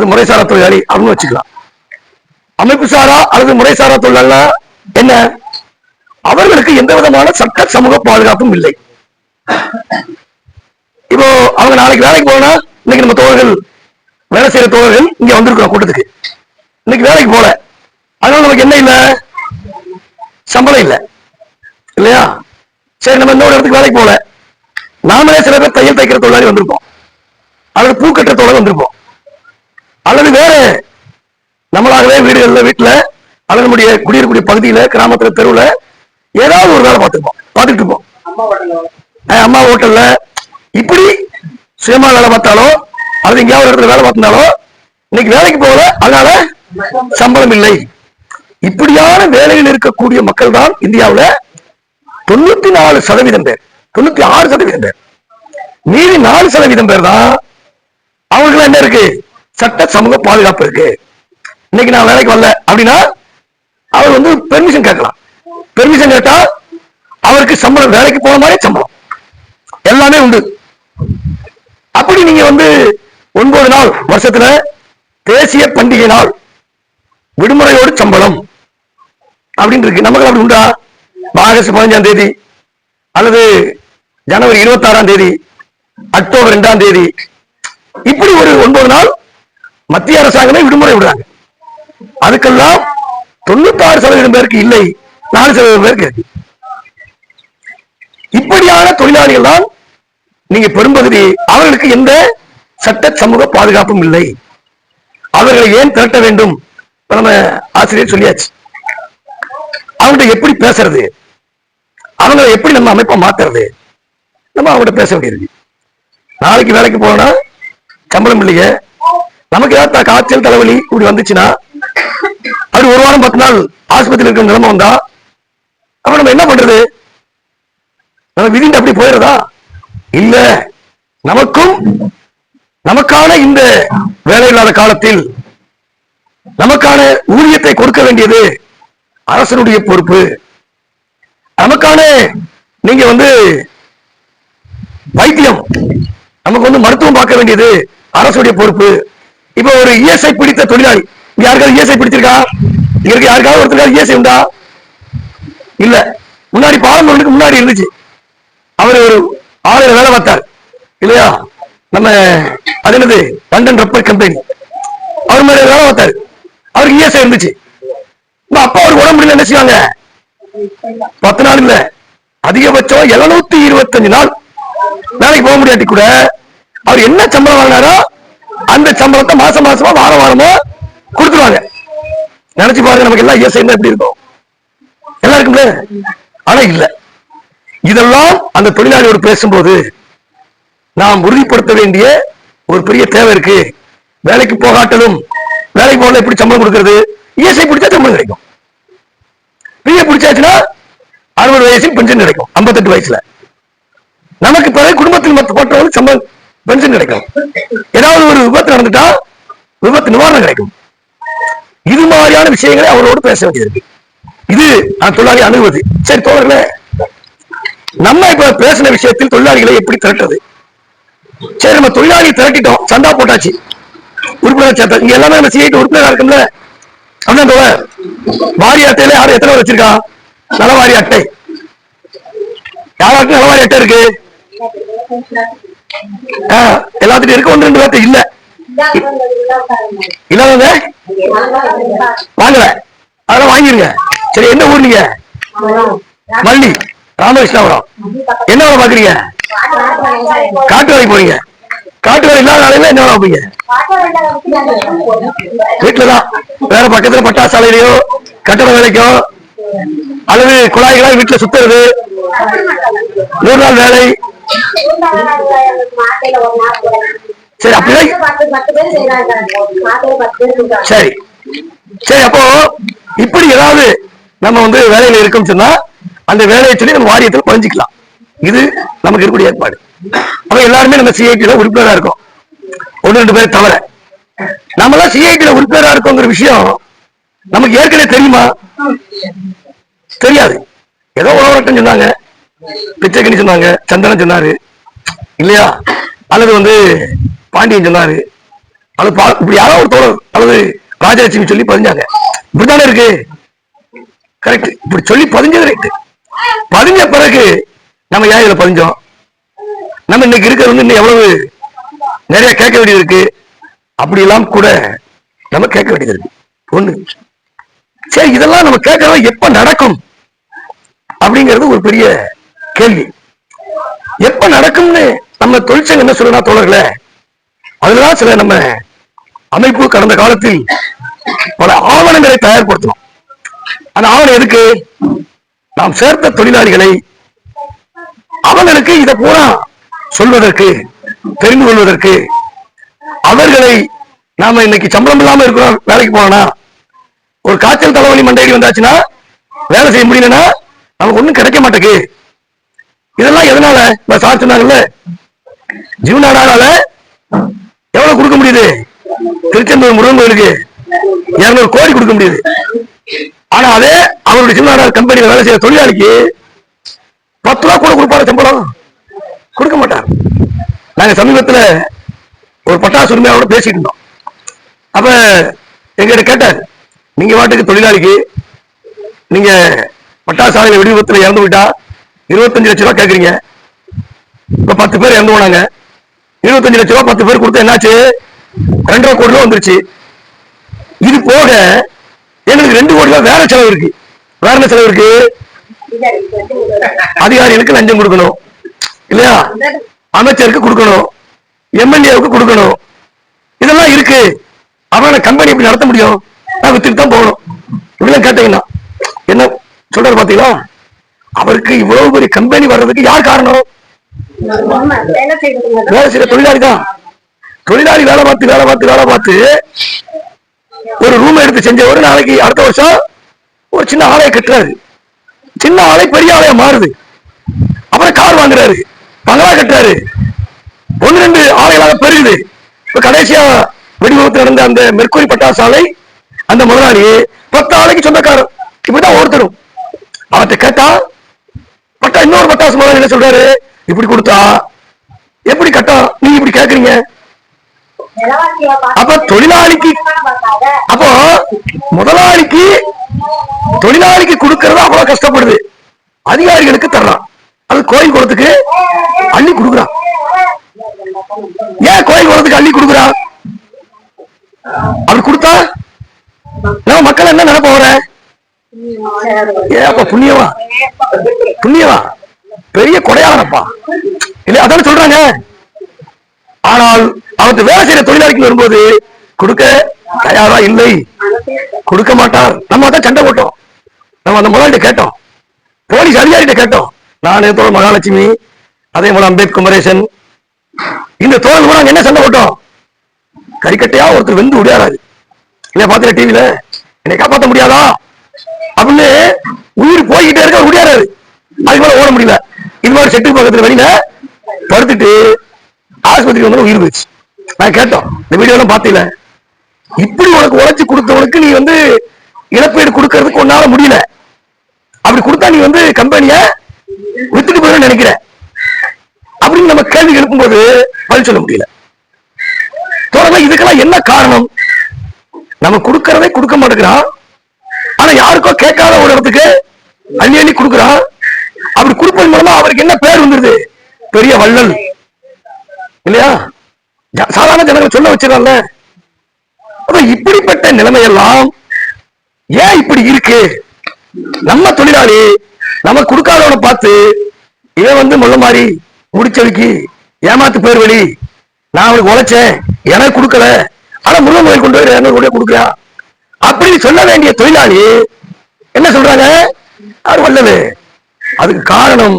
அது முறைசாரா தொழிலாளி அப்படின்னு வச்சுக்கலாம். அமைப்பு சாரா அல்லது முறைசாரா தொழிலாளா என்ன, அவர்களுக்கு எந்த விதமான சட்ட சமூக பாதுகாப்பும் இல்லை. இப்போ அவங்க நாளைக்கு வேலைக்கு போனா, இன்னைக்கு நம்ம தோழர்கள் வேலை செய்யற தோழர்கள் இங்க வந்திருக்கிறோம் கூட்டத்துக்கு, இன்னைக்கு வேலைக்கு போல, அதனால நமக்கு என்ன இல்லை, சம்பளம் இல்லை இல்லையா? சரி, நம்ம இன்னொரு இடத்துக்கு வேலைக்கு போல, நாமளே சில பேர் தையல் தைக்கிற தொழிலாளி வந்திருப்போம், அல்லது பூக்கட்டுற தொழில் வந்திருப்போம், அல்லது வேற நம்மளாகவே வீட்டுல அல்லது நம்முடைய குடியிருக்கூடிய பகுதியில, கிராமத்துல, தெருவுல ஏதாவது ஒரு வேலை பார்த்துட்டு இருப்போம். அம்மா ஹோட்டல்ல இப்படி சுயமா வேலை பார்த்தாலோ அல்லது எங்கேயாவது இடத்துல வேலை பார்த்தாலோ இன்னைக்கு வேலைக்கு போகல, அதனால சம்பளம் இல்லை. இப்படியான வேலையில் இருக்கக்கூடிய மக்கள் தான் இந்தியாவில் 94% பேர், 96% பேர். மீறி 4% பேர் தான் அவங்களுக்கு என்ன இருக்கு, சட்ட சமூக பாதுகாப்பு இருக்கு. இன்னைக்கு நான் வேலைக்கு வரல அப்படின்னா அவர் வந்து பெர்மிஷன் கேட்கலாம். பெர்மிஷன் கேட்டா அவருக்கு சம்பளம், வேலைக்கு போன மாதிரி சம்பளம் எல்லாமே உண்டு. அப்படி நீங்க வந்து 9 நாள் வருஷத்துல தேசிய பண்டிகை நாள் விடுமுறையோடு சம்பளம் அப்படின்னு இருக்கு. நமக்கு அப்படி உண்டா? ஆகஸ்ட் 15ஆம் தேதி அல்லது ஜனவரி 26ஆம் தேதி, அக்டோபர் 2ஆம் தேதி, இப்படி ஒரு 9 நாள் மத்திய அரசாங்கமே விடுமுறை விடுறாங்க. அதுக்கெல்லாம் 96% பேருக்கு இல்லை, 4% பேருக்கு இருக்கு. இப்படியான தொழிலாளிகள் தான் நீங்க பெரும்பகுதி, அவர்களுக்கு எந்த சட்ட சமூக பாதுகாப்பும் இல்லை. அவர்களை ஏன் திரட்ட வேண்டும்? நம்ம ஆசிரியர் சொல்லியாச்சு. அவங்கள்ட்ட எப்படி பேசுறது, அவங்களை எப்படி நம்ம அமைப்பை மாத்துறது, நம்ம அவங்கள்ட்ட பேச வேண்டியிருக்கு. நாளைக்கு வேலைக்கு போனா சம்பளம் இல்லையே, நமக்கு ஏதாவது காய்ச்சல் தலைவலி இப்படி வந்துச்சுன்னா, அது 1 வாரம் 10 நாள் ஆஸ்பத்திரி இருக்கிற நிலைமை வந்தா அப்ப நம்ம என்ன பண்றது? நம்ம விதிந்து அப்படி போயிடுறதா? இல்ல, நமக்கும் நமக்கான இந்த வேலையில்லாத காலத்தில் நமக்கான ஊதியத்தை கொடுக்க வேண்டியது அரசனுடைய பொறுப்பு. நமக்கான நீங்க வந்து வைத்தியம், நமக்கு வந்து மருத்துவம் பார்க்க வேண்டியது அரசுடைய பொறுப்பு. இப்ப ஒரு இஎஸ்ஐ பிடித்த தொழிலாளி, யாருக்காவது இஎஸ்ஐ பிடிச்சிருக்கா? இங்க யாருக்காவது ஒருத்தருக்காவது இஎஸ்ஐ உண்டா? இல்ல. முன்னாடி பாலமர்களுக்கு முன்னாடி இருந்துச்சு. அவர் ஒரு 6 வேலை பார்த்தார் இல்லையா? நம்ம அது என்னது, லண்டன் ரப்பர் கம்பெனி, அவர் மேல வேலை பார்த்தாரு, அவருக்கு இஎஸ்ஐ இருந்துச்சு. அப்பா அவருக்கு உடம்பு முடியல, என்ன செய்வாங்க? 10 நாள் இல்ல, அதிகபட்சம் 725 நாள் வேலைக்கு போக முடியாட்டி கூட அவர் என்ன சம்பளம் வாங்கினாரோ அந்த சம்பளத்தை மாசம் மாசமா வாரம் வாரமா கொடுத்துருவாங்க. நினைச்சு பாருங்க, நமக்கு எல்லாம் இஎஸ்ஐ எப்படி இருக்கும், எல்லாருக்குமே. ஆனா இல்ல, இதெல்லாம் அந்த தொழிலாளியோடு பேசும்போது நாம் உறுதிப்படுத்த வேண்டிய ஒரு பெரிய தேவை இருக்கு. வேலைக்கு போகாட்டலும், வேலைக்கு போகல எப்படி சம்பளம் கொடுக்கிறது? இஎஸ்ஐ பிடிச்சா சம்பளம் கிடைக்கும். பிஏ பிடிச்சாச்சுன்னா 60 வயசில் பென்ஷன் கிடைக்கும், 58 வயசுல. நமக்கு பிறகு குடும்பத்தில் மற்றவங்களுக்கு சம்பளம் பென்ஷன் கிடைக்கும். ஏதாவது ஒரு விபத்து நடந்துட்டா விபத்து நிவாரணம் கிடைக்கும். இது மாதிரியான விஷயங்களை அவரோடு பேச வேண்டியது. இது தொழிலாளி அணுகுவது. சரி தோழர்களே, நம்ம இப்ப பேசின விஷயத்தில் தொழிலாளிகளை எப்படி திரட்டுறது? சரி, நம்ம தொழிலாளியை திரட்டிட்டோம், சந்தா போட்டாச்சு, உறுப்பினர் சேர்த்தா, இங்க எல்லாமே நம்ம சிஐடி உறுப்பினரா இருக்கும்ல. அப்படின்னா வாரி அட்டையில யாரும் எத்தனை வச்சிருக்கா? நலவாரி அட்டை. யாராச்சும் நலவாரி அட்டை இருக்கு? எல்லாத்துக்கும் இருக்கு, 1 2 பேர்த்து இல்ல. இல்லாதவங்க வாங்கல, அதெல்லாம் வாங்கிருங்க. சரி, என்ன ஊர் நீங்க? மல்லி, ராமகிருஷ்ணாபுரம். என்ன வேலை பாக்குறீங்க? காட்டு வேலைக்கு போறீங்க. காட்டு வேலை இல்லாத நாளையில என்ன வேலை வைப்பீங்க? வீட்டுலதான். வேற பக்கத்துல பட்டாசாலையிலையோ கட்டட வேலைக்கோ அல்லது குழாய்களா வீட்டுல சுத்துறது, 100 நாள் வேலை. சரி, அப்படியே சரி சரி. அப்போ இப்படி ஏதாவது நம்ம வந்து வேலையில இருக்கும் சொன்னா அந்த வேலையை சொல்லி நம்ம வாரியத்தில் பதிஞ்சுக்கலாம். இது நமக்கு இருக்கக்கூடிய ஏற்பாடு. அப்ப எல்லாருமே நம்ம சிஐடில உறுப்பினரா இருக்கோம், 1 2 பேர் தவிர. நம்மளாம் சிஐடில உறுப்பினரா இருக்கோங்கிற விஷயம் நமக்கு ஏற்கனவே தெரியுமா? தெரியாது. ஏதோ உணவட்டம் சொன்னாங்க, பிச்சைக்கணி சொன்னாங்க, சந்தனம் சொன்னாரு இல்லையா, அல்லது வந்து பாண்டியன் சொன்னாரு, அது இப்படி யாரோ ஒரு தோழர் அல்லது ராஜலட்சுமி சொல்லி பதிஞ்சாங்க. இப்படித்தானே இருக்கு, கரெக்ட். இப்படி சொல்லி பதிஞ்சது ரைட்டு. பதிஞ்ச பிறகு நம்ம ஏன் இதுல பதிஞ்சோம்? நம்ம இன்னைக்கு இருக்கிறது வந்து இன்னும் எவ்வளவு நிறைய கேட்க வேண்டியது இருக்கு. அப்படி எல்லாம் கூட நம்ம கேட்க வேண்டியது இருக்கு. ஒண்ணு, சரி இதெல்லாம் நம்ம கேட்கறது எப்ப நடக்கும் அப்படிங்கிறது ஒரு பெரிய கேள்வி. எப்ப நடக்கும்னு நம்ம தொழிற்சங்கம் என்ன சொல்லுனா தோழர்களே, அதுலதான் சில நம்ம அமைப்பு கடந்த காலத்தில் பல ஆவணங்களை தயார்படுத்தணும். அந்த ஆவணம் எதுக்கு? நாம் சேர்த்த தொழிலாளிகளை அவர்களுக்கு இதை பூரா சொல்வதற்கு, தெரிந்து கொள்வதற்கு, அவர்களை நாம இன்னைக்கு சம்பளம் இல்லாம இருக்கிறோம், வேலைக்கு போனா ஒரு காய்ச்சல் தலைவலி மண்டையடி வந்தாச்சுன்னா வேலை செய்ய முடியலன்னா நமக்கு ஒண்ணும் கிடைக்க மாட்டேங்குது. இதெல்லாம் எதனால? சார் சொன்னாங்கல்ல, ஜீவநாடால எவ்வளவு கொடுக்க முடியுது? திருச்செந்தூர் முருகன் கோயிலுக்கு 200 கோடி கொடுக்க முடியுது. ஆனா அதே அவருடைய ஜீவநாடா கம்பெனியில் வேலை செய்யற தொழிலாளிக்கு 10 ரூபா கூட கொடுப்பாரு சம்பளம், கொடுக்க மாட்டார். நாங்க சமீபத்துல ஒரு பட்டாசு உரிமையாளரோட பேசிட்டு இருந்தோம். அப்ப எங்கிட்ட கேட்டார், நீங்க வாட்டுக்கு தொழிலாளிக்கு நீங்க பட்டாசு ஆலையில வெடி விபத்துல இறந்து விட்டா 25 லட்சம் ரூபாய் கேட்கறீங்க. இப்ப 10 பேர் இறந்து போனாங்க, 25 லட்சம் ரூபாய் 10 பேர் கொடுத்தா என்னாச்சு? 2.5 கோடி ரூபாய் வந்துருச்சு. இது போக எங்களுக்கு 2 கோடி ரூபாய் வேற செலவு இருக்கு. வேற என்ன செலவு இருக்கு? அதிகாரிகளுக்கு லஞ்சம் கொடுக்கணும் இல்லையா, அமைச்சருக்கு கொடுக்கணும், எம்எல்ஏவுக்கு கொடுக்கணும், இதெல்லாம் இருக்கு. அவன கம்பெனி எப்படி நடத்த முடியும்? நான் வித்துட்டு தான் போகணும். இப்படிலாம் கேட்டீங்கன்னா என்ன சொல்றாரு பாத்தீங்களா? அவருக்கு இவ்வளவு பெரிய கம்பெனி வர்றதுக்கு யார் காரணம்? வேலை செய்யற தொழிலாளி தான். தொழிலாளி வேலை பார்த்து ஒரு ரூம் எடுத்து செஞ்ச ஒரு நாளைக்கு அடுத்த வருஷம் ஒரு சின்ன ஆலையை கட்டுறாரு. சின்ன ஆலை பெரிய ஆலையா மாறுது. அப்புறம் கார் வாங்குறாரு, பங்களா கட்டுறாரு, 1-2 ஆலைகளாக பெருகுது. இப்ப கடைசியா வெடிவிபத்து நடந்த அந்த மெர்க்குரி பட்டாசு ஆலை அந்த முதலாளி 10 ஆலைக்கு சொந்தக்காரர். இப்படிதான் ஒருத்தரும் அவர்கிட்ட கேட்டா இன்னொரு பட்டாசு முதலாளி என்ன சொல்றாரு, இப்படி கொடுத்தா எப்படி கட்டா நீங்க இப்படி கேக்குறீங்க? அப்ப தொழிலாளிக்கு, அப்போ முதலாளிக்கு தொழிலாளிக்கு கொடுக்கறது அவ்வளவு கஷ்டப்படுது, அதிகாரிகளுக்கு தரலாம். அது கோயில் குளத்துக்கு அள்ளி கொடுக்குறான். ஏன் கோயில் குளத்துக்கு அள்ளி கொடுக்குறான்? அப்படி கொடுத்தா நம்ம மக்கள் என்ன நினைப்ப வர? ஏப்பா புண்ணியவா, புண்ணியவா பெரிய கொடையாளப்பா இல்ல, அதான சொல்றாங்க. ஆனால் அவருக்கு வேலை செய்யற தொழிலாளிக்கு வரும்போது கொடுக்க தயாரா இல்லை, கொடுக்க மாட்டார். நம்ம தான் சண்டை போட்டோம், நம்ம அந்த முதலாளிட்ட கேட்டோம், போலீஸ் அதிகாரிகிட்ட கேட்டோம். நான் தோழர் மகாலட்சுமி, அதே போல அம்பேத் குமரேசன், இந்த தோழர் கூட என்ன சண்டை போட்டோம்? கறிக்கட்டையா ஒருத்தர் வெந்து விடையாராது இல்ல, பாத்தீங்க டிவில, என்னை காப்பாற்ற முடியாதா அப்படின்னு உயிர் போய்கிட்டே இருக்க முடியாது. அதுக்கு மேல ஓட முடியல. இது மாதிரி செட்டு பக்கத்துல வெளியில படுத்துட்டு ஆஸ்பத்திரி வந்து உயிர் போயிடுச்சு. நான் கேட்டோம், இந்த வீடியோ எல்லாம் பாத்தீங்கள, இப்படி உனக்கு உழைச்சு கொடுத்தவனுக்கு நீ வந்து இழப்பீடு கொடுக்கறதுக்கு ஒன்னால முடியல, அப்படி கொடுத்தா நீ வந்து கம்பெனிய வித்துட்டு போயிடும் நினைக்கிற அப்படின்னு நம்ம கேள்வி எழுப்பும்போது பதில் சொல்ல முடியல. தொடர்ந்து இதுக்கெல்லாம் என்ன காரணம்? நம்ம கொடுக்கறதை கொடுக்க மாட்டேங்கிறான், ஆனா யாருக்கோ கேட்காத ஒரு இடத்துக்கு அள்ளி அள்ளி கொடுக்குறான். அப்படி கொடுப்பதன் மூலமா அவருக்கு என்ன பேர் வந்துருது? பெரிய வள்ளல் இல்லையா? சாதாரண ஜனங்கள் சொல்ல வச்சிடறாங்க. இப்படிப்பட்ட நிலைமையெல்லாம் ஏன் இப்படி இருக்கு? நம்ம தொழிலாளி நம்ம கொடுக்காதவனை பார்த்து இவன் வந்து முள்ள மாதிரி முடிச்சதுக்கு ஏமாத்து பேர் வழி, நான் அவனுக்கு உழைச்சேன் எனக்கு கொடுக்கல, ஆனா முள்ள கோயில் கொண்டு போய் 200 கோடி கொடுக்குறான் அப்படின்னு சொல்ல வேண்டிய தொழிலாளி என்ன சொல்றாங்க? அவர் வல்லது. அதுக்கு காரணம்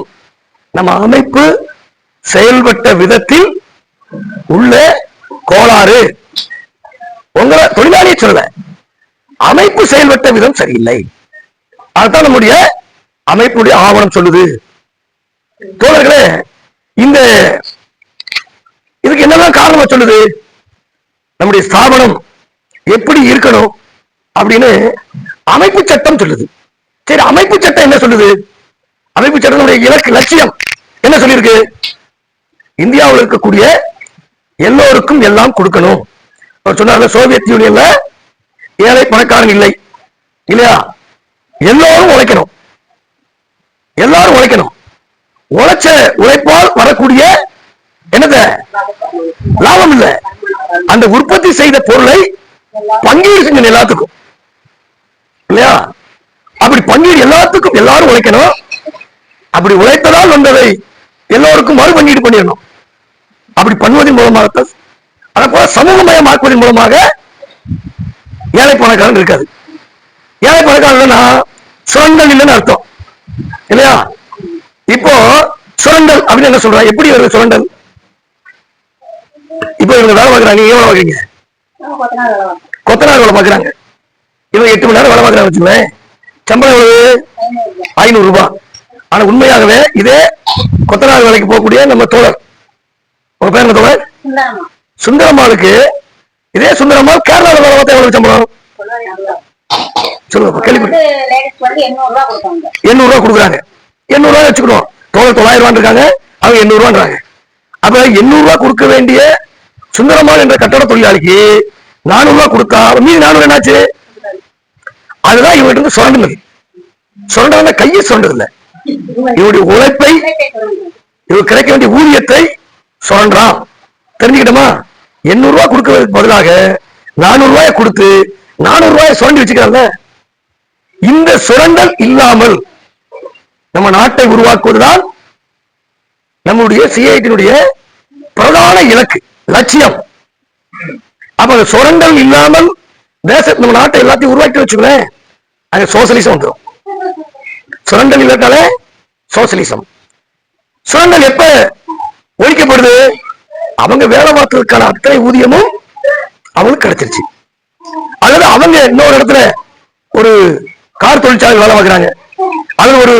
நம்ம அமைப்பு செயல்பட்ட விதத்தில் உள்ள கோளாறு. உங்களை தொழிலாளியை சொல்ல, அமைப்பு செயல்பட்ட விதம் சரியில்லை. அதுதான் நம்முடைய அமைப்புடைய ஆவணம் சொல்லுது. தோழர்களே, இந்த இதுக்கு என்னதான் காரணமா சொல்லுது? நம்முடைய ஸ்தாபனம் எப்படி இருக்கணும் அப்படின்னு அமைப்பு சட்டம் சொல்லுது. சரி, அமைப்பு சட்டம் என்ன சொல்லுது? அமைப்பு சட்டத்தினுடைய இலக்கு லட்சியம் என்ன சொல்லியிருக்கு? இந்தியாவில் இருக்கக்கூடிய எல்லோருக்கும் எல்லாம் கொடுக்கணும், அவர் சொன்னார்ல, சோவியத் யூனியன்ல ஏழை பணக்காரன் இல்லை இல்லையா? எல்லாரும் உழைக்கணும், எல்லாரும் உழைக்கணும். உழைச்ச உழைப்பால் வரக்கூடிய என்னத லாபம் இல்ல, அந்த உற்பத்தி செய்த பொருளை பங்கீடு செஞ்ச எல்லாத்துக்கும் இல்லையா? அப்படி பங்கீடு எல்லாத்துக்கும் எல்லாரும் உழைக்கணும். அப்படி உழைத்ததால் வந்ததை எல்லோருக்கும் மறு பங்கீடு பண்ணிடணும். அப்படி பண்ணுவதன் மூலமாக, அதை போல சமூகமயமாக்குவதன் மூலமாக ஏழை பணக்காரன் இருக்காது. ஏழை பணக்காரன் சுரண்டல் இல்லைன்னு அர்த்தம் இல்லையா? இப்போ சுரண்டல் அப்படின்னு என்ன சொல்ற? எப்படி வருது சுரண்டல்? இப்போ இவங்க வேலை பார்க்கறாங்க, நீங்க வேலை பார்க்கறீங்க, கொத்தனார் வேலை பார்க்கறாங்க. இவங்க 8 மணி நேரம் வேலை பார்க்கறாங்க வச்சுக்கோங்களேன், சம்பளம் எவ்வளவு? 500 ரூபாய். ஆனா உண்மையாகவே இதே கொத்தனார் வேலைக்கு போகக்கூடிய நம்ம தோழர், உங்க பேர் என்ன தோழர்? சுந்தரம்மாளுக்கு, இதே சுந்தரம்மாள் கேரளாவில் வேலை பார்த்தா எவ்வளவு சம்பளம் சொல்லுங்க? கேள்விப்பட்டு 800 ரூபாய் கொடுக்குறாங்க. 800 ரூபாய் வச்சுக்கணும், தோழர் 900 ரூபாய் இருக்காங்க, அவங்க 800 ரூபான்றாங்க. அப்ப 800 ரூபாய் கொடுக்க வேண்டிய சுந்தரம்மாள் என்ற கட்டட தொழிலாளிக்கு 400 ரூபாய் கொடுத்தா மீதி 400 என்னாச்சு? அதுதான் இவங்க இருந்து சுரண்டுது. சுரண்டா கையை சுரண்டது இல்ல, இவருடைய உழைப்பை, இவர் கிடைக்க வேண்டிய ஊதியத்தை சுரண்டான். தெரிஞ்சுக்கிட்டோமா? 800 ரூபாய் கொடுக்கறதுக்கு பதிலாக 400 ரூபாய் கொடுத்து 400 ரூபாய் சுரண்டி வச்சுக்கிறாங்க. இந்த சுரண்டல் இல்லாமல் நம்ம நாட்டை உருவாக்குவதுதான் நம்முடைய சிஐடியினுடைய பிரதான இலக்கு, லட்சியம். அப்ப சுரண்டல் இல்லாமல் நம்ம நாட்டை எல்லாத்தையும் உருவாக்கி வச்சுக்கலேன், அங்க சோசியலிசம் வந்துடும். சுரண்டல் இல்லாட்டாலே சோசியலிசம். சுரண்டல் எப்ப ஒழிக்கப்படுது? அவங்க வேலை பார்த்ததுக்கான அத்தனை ஊதியமும் அவங்களுக்கு கிடைச்சிருச்சு. அதாவது அவங்க இன்னொரு இடத்துல ஒரு கார் தொழிற்சாலை வேலை பார்க்கறாங்க, அல்லது ஒரு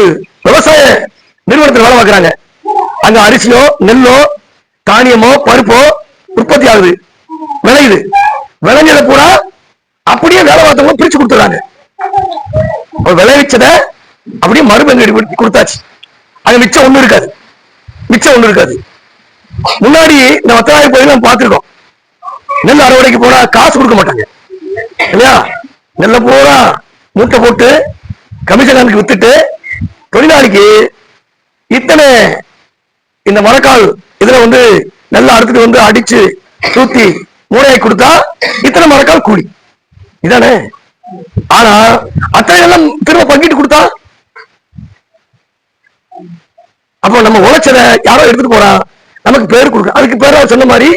விவசாய நிறுவனத்தில் வேலை பார்க்கறாங்க. அங்க அரிசியோ நெல்லோ தானியமோ பருப்போ உற்பத்தி ஆகுது, விளையுது. விளைஞ்சத பூரா அப்படியே வேலை பார்த்தவங்க பிரிச்சு கொடுத்துறாங்க. விளைவிச்சத அப்படியே மறுபங்கீடு கொடுத்தாச்சு. அங்க மிச்சம் ஒண்ணு இருக்காது, மிச்சம் ஒண்ணு இருக்காது. முன்னாடி இந்த வத்தலாய போய் நம்ம பார்த்திருக்கோம், நெல் அறுவடைக்கு போனா காசு கொடுக்க மாட்டாங்க இல்லையா? நெல்ல பூரா மூட்டை போட்டு கமிஷனுக்கு வித்துட்டு தொழிலாளிக்கு இத்தனை இந்த மரக்கால் இதுல வந்து நெல்ல அறுத்துட்டு வந்து அடிச்சு தூத்தி மூளையை கொடுத்தா இத்தனை மரக்கால் கூலி, இதானே? ஆனா அத்தனை எல்லாம் திரும்ப பங்கிட்டு கொடுத்தா, அப்போ நம்ம உழைச்சத யாரோ எடுத்துட்டு போறா, நமக்கு பேர் கொடுக்க. அதுக்கு பேர் சொன்ன மாதிரி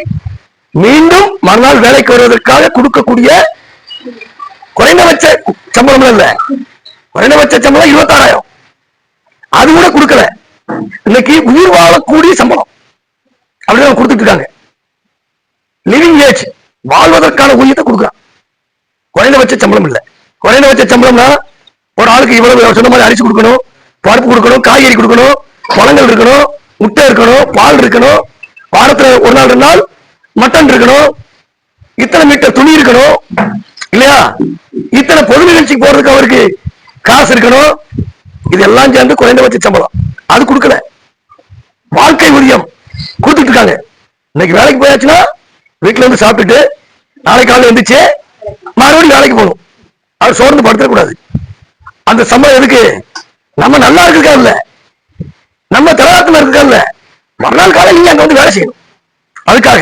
மீண்டும் மறுநாள் வேலைக்கு வருவதற்காக கொடுக்கக்கூடிய குறைந்தபட்ச சம்பளம் இல்ல, குறைந்தபட்ச சம்பளம் 26,000, அது கூட கொடுக்கல. இன்னைக்கு உயிர் வாழக்கூடிய சம்பளம் அப்படின்னு கொடுத்துட்டு இருக்காங்க. லிவிங் ஏஜ், வாழ்வதற்கான ஊதியத்தை கொடுக்குறான். குறைந்தபட்ச சம்பளம் இல்ல. குறைந்தபட்ச சம்பளம்னா ஒரு ஆளுக்கு இவ்வளவு சொன்ன மாதிரி அரிசி கொடுக்கணும், பருப்பு கொடுக்கணும், காய்கறி கொடுக்கணும், பழங்கள் இருக்கணும், முட்டை இருக்கணும், பால் இருக்கணும், வாரத்துல ஒரு நாள் 2 நாள் மட்டன் இருக்கணும், இத்தனை மீட்டர் துணி இருக்கணும் இல்லையா? இத்தனை பொது நிகழ்ச்சிக்கு போறதுக்கு அவருக்கு காசு இருக்கணும். இதெல்லாம் சேர்ந்து குறைந்தபட்ச சம்பளம், அது கொடுக்கல. வாழ்க்கை ஊதியம் கொடுத்துட்டு இருக்காங்க. இன்னைக்கு வேலைக்கு போயாச்சுன்னா வீட்டுல இருந்து சாப்பிட்டுட்டு நாளைக்கு காலையில் எழுந்திரிச்சு மறுபடியும் வேலைக்கு போகணும். அவர் சோர்ந்து படுத்தக்கூடாது. அந்த சம்பளம் எதுக்கு? நம்ம நல்லா இருக்கா இல்ல, நம்ம தலவாக்கமா இருக்கா இல்ல, மறுநாள் காலையில் நீங்க அங்க வந்து வேலை செய்யணும். அதுக்காக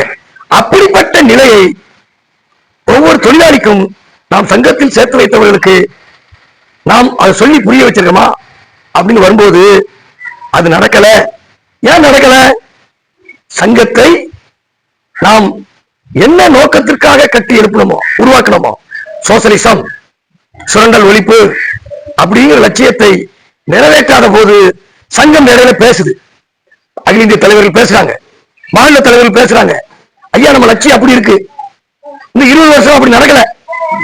அப்படிப்பட்ட நிலையை ஒவ்வொரு தொழிலாளிக்கும் நாம் சங்கத்தில் சேர்த்து வைத்தவர்களுக்கு நாம் அதை சொல்லி புரிய வச்சிருக்கோமா அப்படின்னு வரும்போது அது நடக்கல. ஏன் நடக்கல? சங்கத்தை நாம் என்ன நோக்கத்திற்காக கட்டி எழுப்பணுமோ உருவாக்கணுமோ, சோசலிசம், சுரண்டல் ஒழிப்பு அப்படிங்கிற லட்சியத்தை நிறைவேற்றாத போது சங்கம் நிறைய பேசுது. அகில இந்திய தலைவர்கள் பேசுறாங்க, மாநில தலைவர்கள் பேசுறாங்க, ஐயா நம்ம லட்சியம் அப்படி இருக்கு, இந்த 20 வருஷம் அப்படி நடக்கல,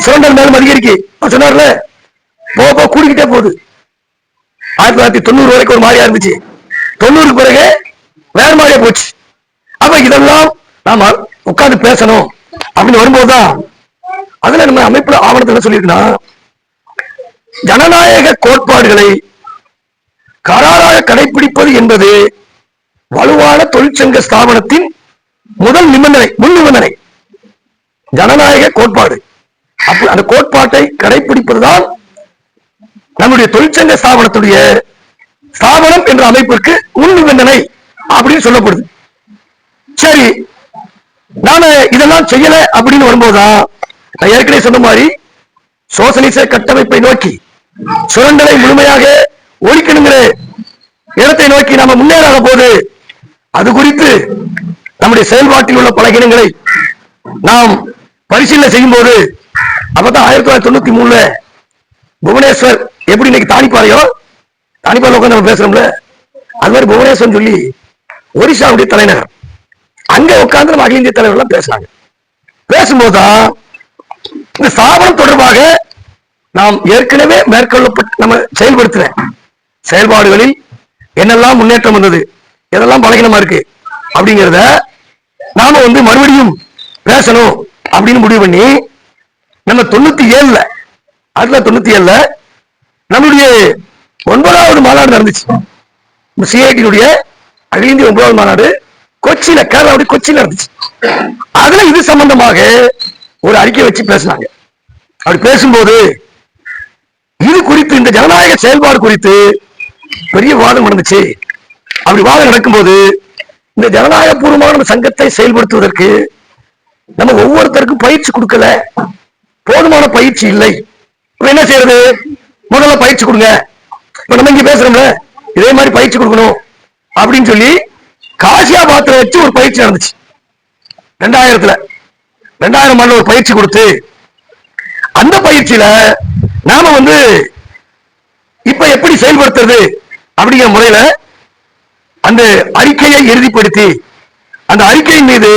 சுரண்டல் மேலும் அதிகரிக்கு சொன்னார்ல, போக கூடிக்கிட்டே போகுது. 1990 வரைக்கும் ஒரு மாதிரியா இருந்துச்சு, 90க்கு பிறகு வேற மாதிரியா போச்சு. அப்ப இதெல்லாம் நாம உட்கார்ந்து பேசணும் அப்படின்னு வரும்போதுதான் அதுல நம்ம அமைப்புல ஆவணத்தில் சொல்லியிருக்கா, ஜனநாயக கோட்பாடுகளை கராராக கடைபிடிப்பது என்பது வலுவான தொழிற்சங்க ஸ்தாபனத்தின் முதல் நிபந்தனை, முன் நிபந்தனை. ஜனநாயக கோட்பாடு. அந்த கோட்பாட்டை கடைபிடிப்பதுதான் நம்முடைய தொழிற்சங்க ஸ்தாபனத்துடைய ஸ்தாபனம் என்ற அமைப்பிற்கு முன் நிபந்தனை அப்படின்னு சொல்லப்படுது. சரி, நாம இதெல்லாம் செய்யல அப்படின்னு வரும்போதுதான் நான் ஏற்கனவே சொன்ன மாதிரி சோசலிச கட்டமைப்பை நோக்கி சுரண்டலை முழுமையாக ஒழிக்கணுங்கிற இடத்தை நோக்கி நாம முன்னேறாத போது அது குறித்து நம்முடைய செயல்பாட்டில் உள்ள பலகீனங்களை நாம் பரிசீலனை செய்யும் போது அப்பதான் 1993 புவனேஸ்வர் எப்படி இன்னைக்கு தானிப்பாறையோ, தானிப்பாறை உட்காந்து நம்ம பேசுறோம்ல, அது மாதிரி புவனேஸ்வர் சொல்லி ஒரிசாவுடைய தலைநகர், அங்க உட்கார்ந்து நம்ம அகில இந்திய தலைவர்கள் பேசுறாங்க. பேசும்போதுதான் இந்த ஸ்தாபனம் தொடர்பாக நாம் ஏற்கனவே மேற்கொள்ளப்பட்டு நம்ம செயல்படுத்தின செயல்பாடுகளில் என்னெல்லாம் முன்னேற்றம் வந்தது, எதெல்லாம் பலகீனமா இருக்கு அப்படிங்கிறத நாம மறுபடியும் பேசணும் அப்படின்னு முடிவு பண்ணி நம்ம 97ல நம்மளுடைய 9வது மாநாடு நடந்துச்சு. சிஐடியுடைய அகில இந்திய 9வது மாநாடு கொச்சியில, கேரளாவுடைய கொச்சியில நடந்துச்சு. அதுல இது சம்பந்தமாக ஒரு அறிக்கை வச்சு பேசினாங்க. அப்படி பேசும்போது இது குறித்து, இந்த ஜனநாயக செயல்பாடு குறித்து பெரிய வாதம் நடந்துச்சு. அப்படி வாதம் நடக்கும்போது இந்த ஜனநாயக பூர்வமான சங்கத்தை செயல்படுத்துவதற்கு நம்ம ஒவ்வொருத்தருக்கும் பயிற்சி கொடுக்கல, போதுமான பயிற்சி இல்லை. என்ன செய்யறது? முதல்ல பயிற்சி கொடுங்க. இப்ப நம்ம இங்க பேசுறோம்ல, இதே மாதிரி பயிற்சி கொடுக்கணும் அப்படின்னு சொல்லி காசியாபாத்ல வச்சு ஒரு பயிற்சி நடந்துச்சு. 2000 ஒரு பயிற்சி கொடுத்து அந்த பயிற்சியில நாம இப்ப எப்படி செயல்படுத்துறது அப்படிங்கிற முறையில அந்த அறிக்கையை இறுதிப்படுத்தி அந்த அறிக்கையின் மீது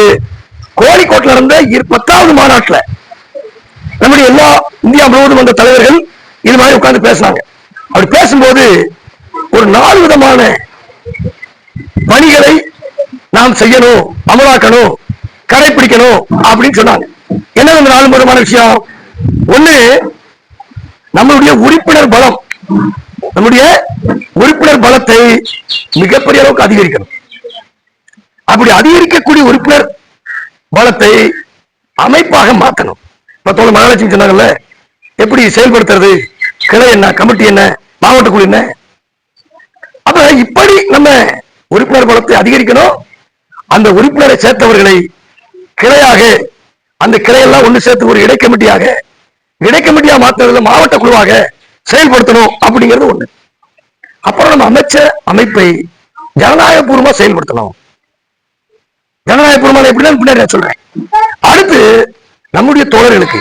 கோழிக்கோட்டில் நடந்த 10வது மாநாட்டில் நம்முடைய எல்லா இந்தியா முழுவதும் வந்த தலைவர்கள் இது மாதிரி உட்கார்ந்து பேசினாங்க. அப்படி பேசும்போது ஒரு 4 விதமான பணிகளை நாம் செய்யணும், அமலாக்கணும், கடைபிடிக்கணும் அப்படின்னு சொன்னாங்க. என்ன 4 விதமான விஷயம்? ஒண்ணு, நம்மளுடைய உறுப்பினர் பலம், நம்முடைய உறுப்பினர் பலத்தை மிகப்பெரிய அளவுக்கு அதிகரிக்கணும். அப்படி அதிகரிக்கக்கூடிய உறுப்பினர் பலத்தை அமைப்பாக மாற்றணும். தோழர் மகாலட்சுமி சொன்னாங்கல்ல, எப்படி செயல்படுத்துறது, கிளை என்ன, கமிட்டி என்ன, மாவட்ட குழு என்ன. அப்ப இப்படி நம்ம உறுப்பினர் பலத்தை அதிகரிக்கணும். அந்த உறுப்பினரை சேர்த்தவர்களை கிளையாக, அந்த கிளையெல்லாம் ஒண்ணு சேர்த்து ஒரு இடைக்கமிட்டியாக மாற்றுறதுல மாவட்ட குழுவாக செயல்படுத்தணும் அப்படிங்கிறது ஒண்ணு. அப்புறம் நம்ம அமைச்ச அமைப்பை ஜனநாயகபூர்வமா செயல்படுத்தணும். ஜனநாயகபூர்வமா எப்படின்னு பின்னாடி சொல்றேன். அடுத்து நம்முடைய தோழர்களுக்கு,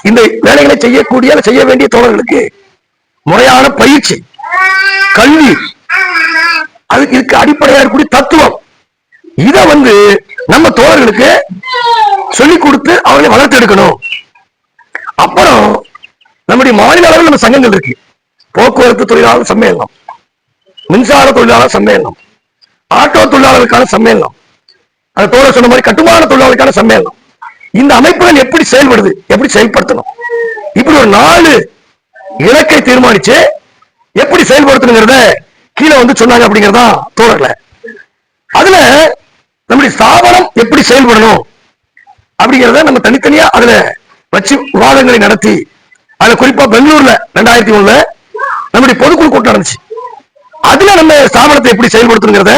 இந்த வேலைகளை செய்ய வேண்டிய தோழர்களுக்கு முறையான பயிற்சி, கல்வி, அதுக்கு இதுக்கு அடிப்படையாக இருக்கக்கூடிய தத்துவம், இத நம்ம தோழர்களுக்கு சொல்லிக் கொடுத்து அவங்களை வளர்த்து எடுக்கணும். அப்புறம் நம்முடைய மாநில அளவில் நம்ம சங்கங்கள் இருக்கு. போக்குவரத்து தொழிலாளர் சம்மேளனம், மின்சார தொழிலாளர் சம்மேளனம், ஆட்டோ தொழிலாளர்களுக்கான சம்மேளனம், அந்த தோழர் சொன்ன மாதிரி கட்டுமான தொழிலாளர்களுக்கான சம்மேளனம். இந்த அமைப்புகள் எப்படி செயல்படுது, எப்படி செயல்படுத்தணும், இப்படி ஒரு 4 இலக்கை தீர்மானிச்சு எப்படி செயல்படுத்தணுங்கிறத கீழே சொன்னாங்க அப்படிங்கிறதா தோழர்கள. அதுல நம்முடைய ஸ்தாபனம் எப்படி செயல்படணும் அப்படிங்கிறத நம்ம தனித்தனியா அதுல வச்சு விவாதங்களை நடத்தி, அதுல குறிப்பா பெங்களூர்ல 2001 நம்முடைய பொதுக்குழு கூட்டம் நடந்துச்சு. அதுல நம்ம ஸ்தாபனத்தை எப்படி செயல்படுத்துங்கிறத,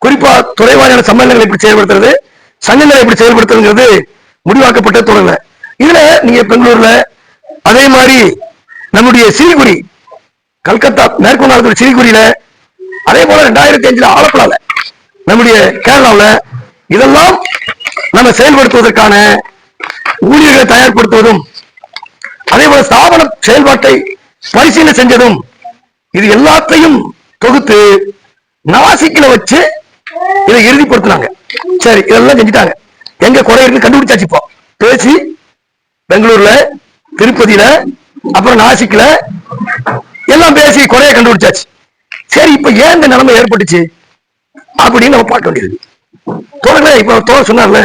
குறிப்பா துறைவாரியான சம்மேளனங்களை எப்படி செயல்படுத்துறது, சங்கங்களை எப்படி செயல்படுத்துறது முடிவாக்கப்பட்ட தொடர்ல. இதுல நீங்க பெங்களூர்ல, அதே மாதிரி நம்முடைய சிலிகுரி, கல்கத்தா மேற்கு வங்காளத்தில் சிலிகுரியில, அதே போல 2005 ஆலப்புழால, நம்முடைய கேரளாவில், இதெல்லாம் நம்ம செயல்படுத்துவதற்கான ஊழியர்களை தயார்படுத்துவதும், அதே போல ஸ்தாபன செயல்பாட்டை பரிசீலனை செஞ்சதும், இது எல்லாத்தையும் தொகுத்து நாசிக்கில வச்சு இதை இறுதிப்படுத்தினாங்க. சரி, இதெல்லாம் செஞ்சுட்டாங்க. எங்க குறை இருக்கு கண்டுபிடிச்சாச்சு. இப்போ பேசி பெங்களூர்ல, திருப்பதியில, அப்புறம் நாசிக்ல எல்லாம் பேசி குறைய கண்டுபிடிச்சாச்சு. சரி, இப்ப ஏன் இந்த நிலைமை ஏற்பட்டுச்சு அப்படின்னு நம்ம பார்க்க வேண்டியது. தோழர்களே, இப்ப தோழர் சொன்னார்ல,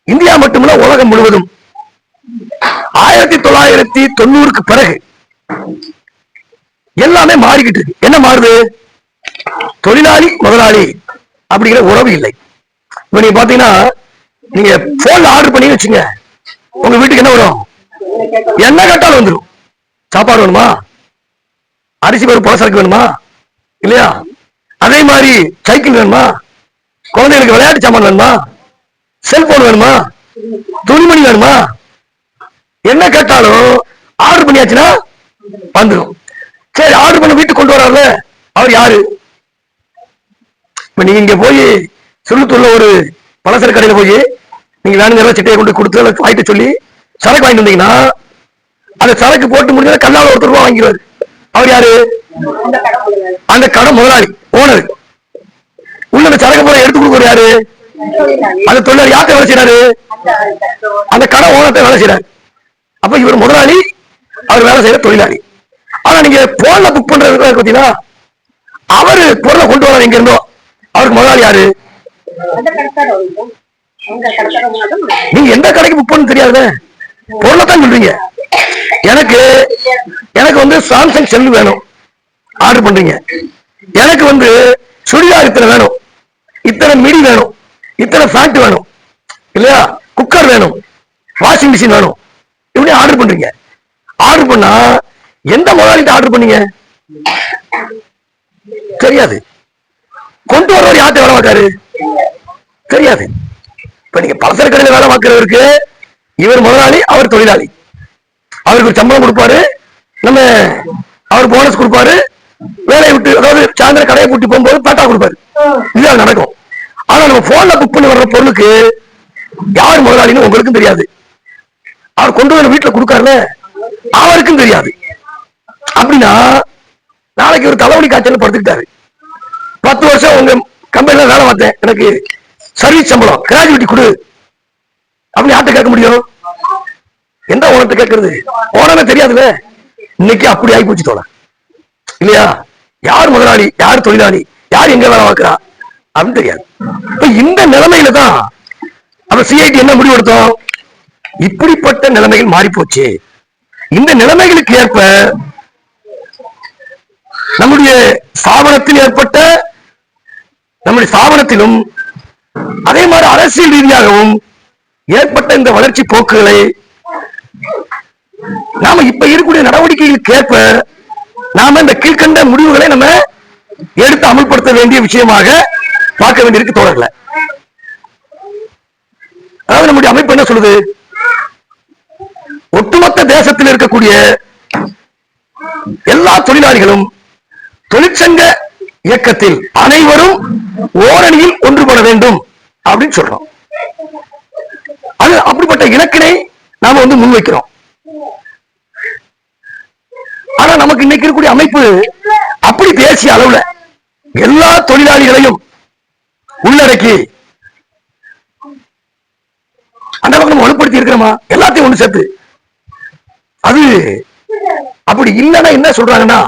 இந்தியா மட்டுமல்ல உலகம் முழுவதும் 1990க்கு பிறகு எல்லாமே மாறிக்கிட்டு இருக்கு. என்ன மாறுது? தொழிலாளி முதலாளி அப்படிங்கிற உறவு இல்லை. இப்ப நீங்க பாத்தீங்கன்னா நீங்க போன்ல ஆர்டர் பண்ணி வச்சுங்க, உங்க வீட்டுக்கு என்ன வரும்? என்ன கேட்டாலும் வந்துடும். சாப்பாடு வேணுமா, அரிசி பருப்பு பலசரக்கு வேணுமா இல்லையா, அதே மாதிரி சைக்கிள் வேணுமா, குழந்தைகளுக்கு விளையாட்டு சாமான் வேணுமா, செல்போன் வேணுமா, துணிமணி வேணுமா, என்ன கேட்டாலும் ஆர்டர் பண்ணியாச்சுன்னா வந்துடும். சரி, ஆர்டர் பண்ண வீட்டுக்கு கொண்டு வராருல, அவர் யாரு? இப்ப நீங்க இங்க போய் சுருளத்தூர்ல ஒரு பலசரக்கு கடையில போய் நீங்க வேணுங்கிற சிட்டையை கொண்டு கொடுத்து வாங்கிட்டு சொல்லி சரக்கு வாங்கிட்டு வந்தீங்கன்னா, அந்த சரக்கு போட்டு முடிஞ்சா கல்லால ஒருத்தர் ரூபா வாங்கிடுவாரு. அவர் யாரு? அந்த கடை முதலாளி, ஓனர். உள்ள அந்த சரக்கு போல எடுத்து கொடுக்குற யாரு? அந்த தொழிலாளி. யார்கிட்ட வேலை செய்யறாரு? அந்த கடை ஓனர்கிட்ட வேலை செய்யறாரு. அப்ப இவர் முதலாளி, அவர் வேலை செய்யற தொழிலாளி. ஆனா நீங்க போன்ல புக் பண்றது பாத்தீங்கன்னா, அவரு பொருளை கொண்டு வர எங்க இருந்தோ, அவருக்கு முதலாளி யாரு? நீங்க எந்த கடைக்கு புக் பண்ண தெரியாது, பொருளை தான் சொல்றீங்க. எனக்கு எனக்கு வந்து சாம்சங் செல் வேணும், ஆர்டர் பண்றீங்க. எனக்கு வந்து சுடிதார் இத்தனை வேணும், இத்தனை மிடி வேணும், இத்தனை ஃபேண்ட் வேணும் இல்லையா, குக்கர் வேணும், வாஷிங் மிஷின் வேணும், இப்படி ஆர்டர் பண்றீங்க. ஆர்டர் பண்ணா எந்த முதலாளிட்ட ஆர்டர் பண்ணீங்க தெரியாது. கொண்டு வரவர் யார்கிட்ட வேலை பார்க்காரு தெரியாது. இப்ப நீங்க பலசரக்கு கடையில் வேலை பார்க்கிறவருக்கு இவர் முதலாளி, அவர் தொழிலாளி. அவருக்கு ஒரு சம்பளம் கொடுப்பாரு, நம்ம அவர் போனஸ் கொடுப்பாரு, வேலையை விட்டு அதாவது சாயந்தரம் கடையை பூட்டி போகும்போது டாட்டா கொடுப்பாரு. இதுதான் நடக்கும். ஆனா நம்ம போன்ல புக் பண்ணி வர்ற பொருளுக்கு யார் முதலாளின்னு உங்களுக்கும் தெரியாது, அவர் கொண்டு வர வீட்டுல கொடுக்காருல அவருக்கும் தெரியாது. அப்படின்னா நாளைக்கு ஒரு தலைவலி காய்ச்சல் படுத்துக்கிட்டாரு, 10 வருஷம் உங்க கம்பெனில வேலை பார்த்தேன், எனக்கு சர்வீஸ் சம்பளம் கிராஜுவிட்டி கொடு அப்படின்னு யார்கிட்ட கேட்க முடியும்? எந்த ஓனத்தை கேட்கறது? ஓனமே தெரியாதுல்ல. இன்னைக்கு அப்படி ஆகி போச்சு தோழர் இல்லையா? யார் முதலாளி, யார் தொழிலாளி, யார் எங்க வேலை பார்க்கிறா அப்படின்னு தெரியாது. இப்ப இந்த நிலைமையில தான் அப்ப சிஐடி என்ன முடிவெடுத்தோம்? இப்படிப்பட்ட நிலைமைகள் மாறி போச்சு. இந்த நிலைமைகளுக்கு ஏற்ப நம்முடைய ஸ்தாபனத்தில் ஏற்பட்ட, நம்முடைய ஸ்தாபனத்திலும் அதே மாதிரி அரசியல் ரீதியாகவும் ஏற்பட்ட இந்த வளர்ச்சி போக்குகளை நாம இப்ப இருக்கக்கூடிய நடவடிக்கைகளுக்கு ஏற்ப நாம இந்த கீழ்கண்ட முடிவுகளை நம்ம எடுத்து அமல்படுத்த வேண்டிய விஷயமாக பார்க்க வேண்டியிருக்கு தோழர்களே. அதாவது நம்முடைய அமைப்பு என்ன சொல்லுது? ஒட்டுமொத்த தேசத்தில் இருக்கக்கூடிய எல்லா தொழிலாளிகளும் தொழிற்சங்க இயக்கத்தில் அனைவரும் ஓரணியில் ஒன்றுபட வேண்டும் அப்படின்னு சொல்றோம். அது அப்படிப்பட்ட இலக்கினை நாம வந்து முன்வைக்கிறோம். ஆனா நமக்கு இன்னைக்கு இருக்கக்கூடிய அமைப்பு அப்படி தேசிய அளவுல எல்லா தொழிலாளிகளையும் உள்ளடக்கி அந்த பக்கம் நம்ம வலுப்படுத்தி இருக்கிறோமா? எல்லாத்தையும் ஒண்ணு சேர்த்து அது அப்படி இல்லைன்னா என்ன சொல்றாங்கன்னா,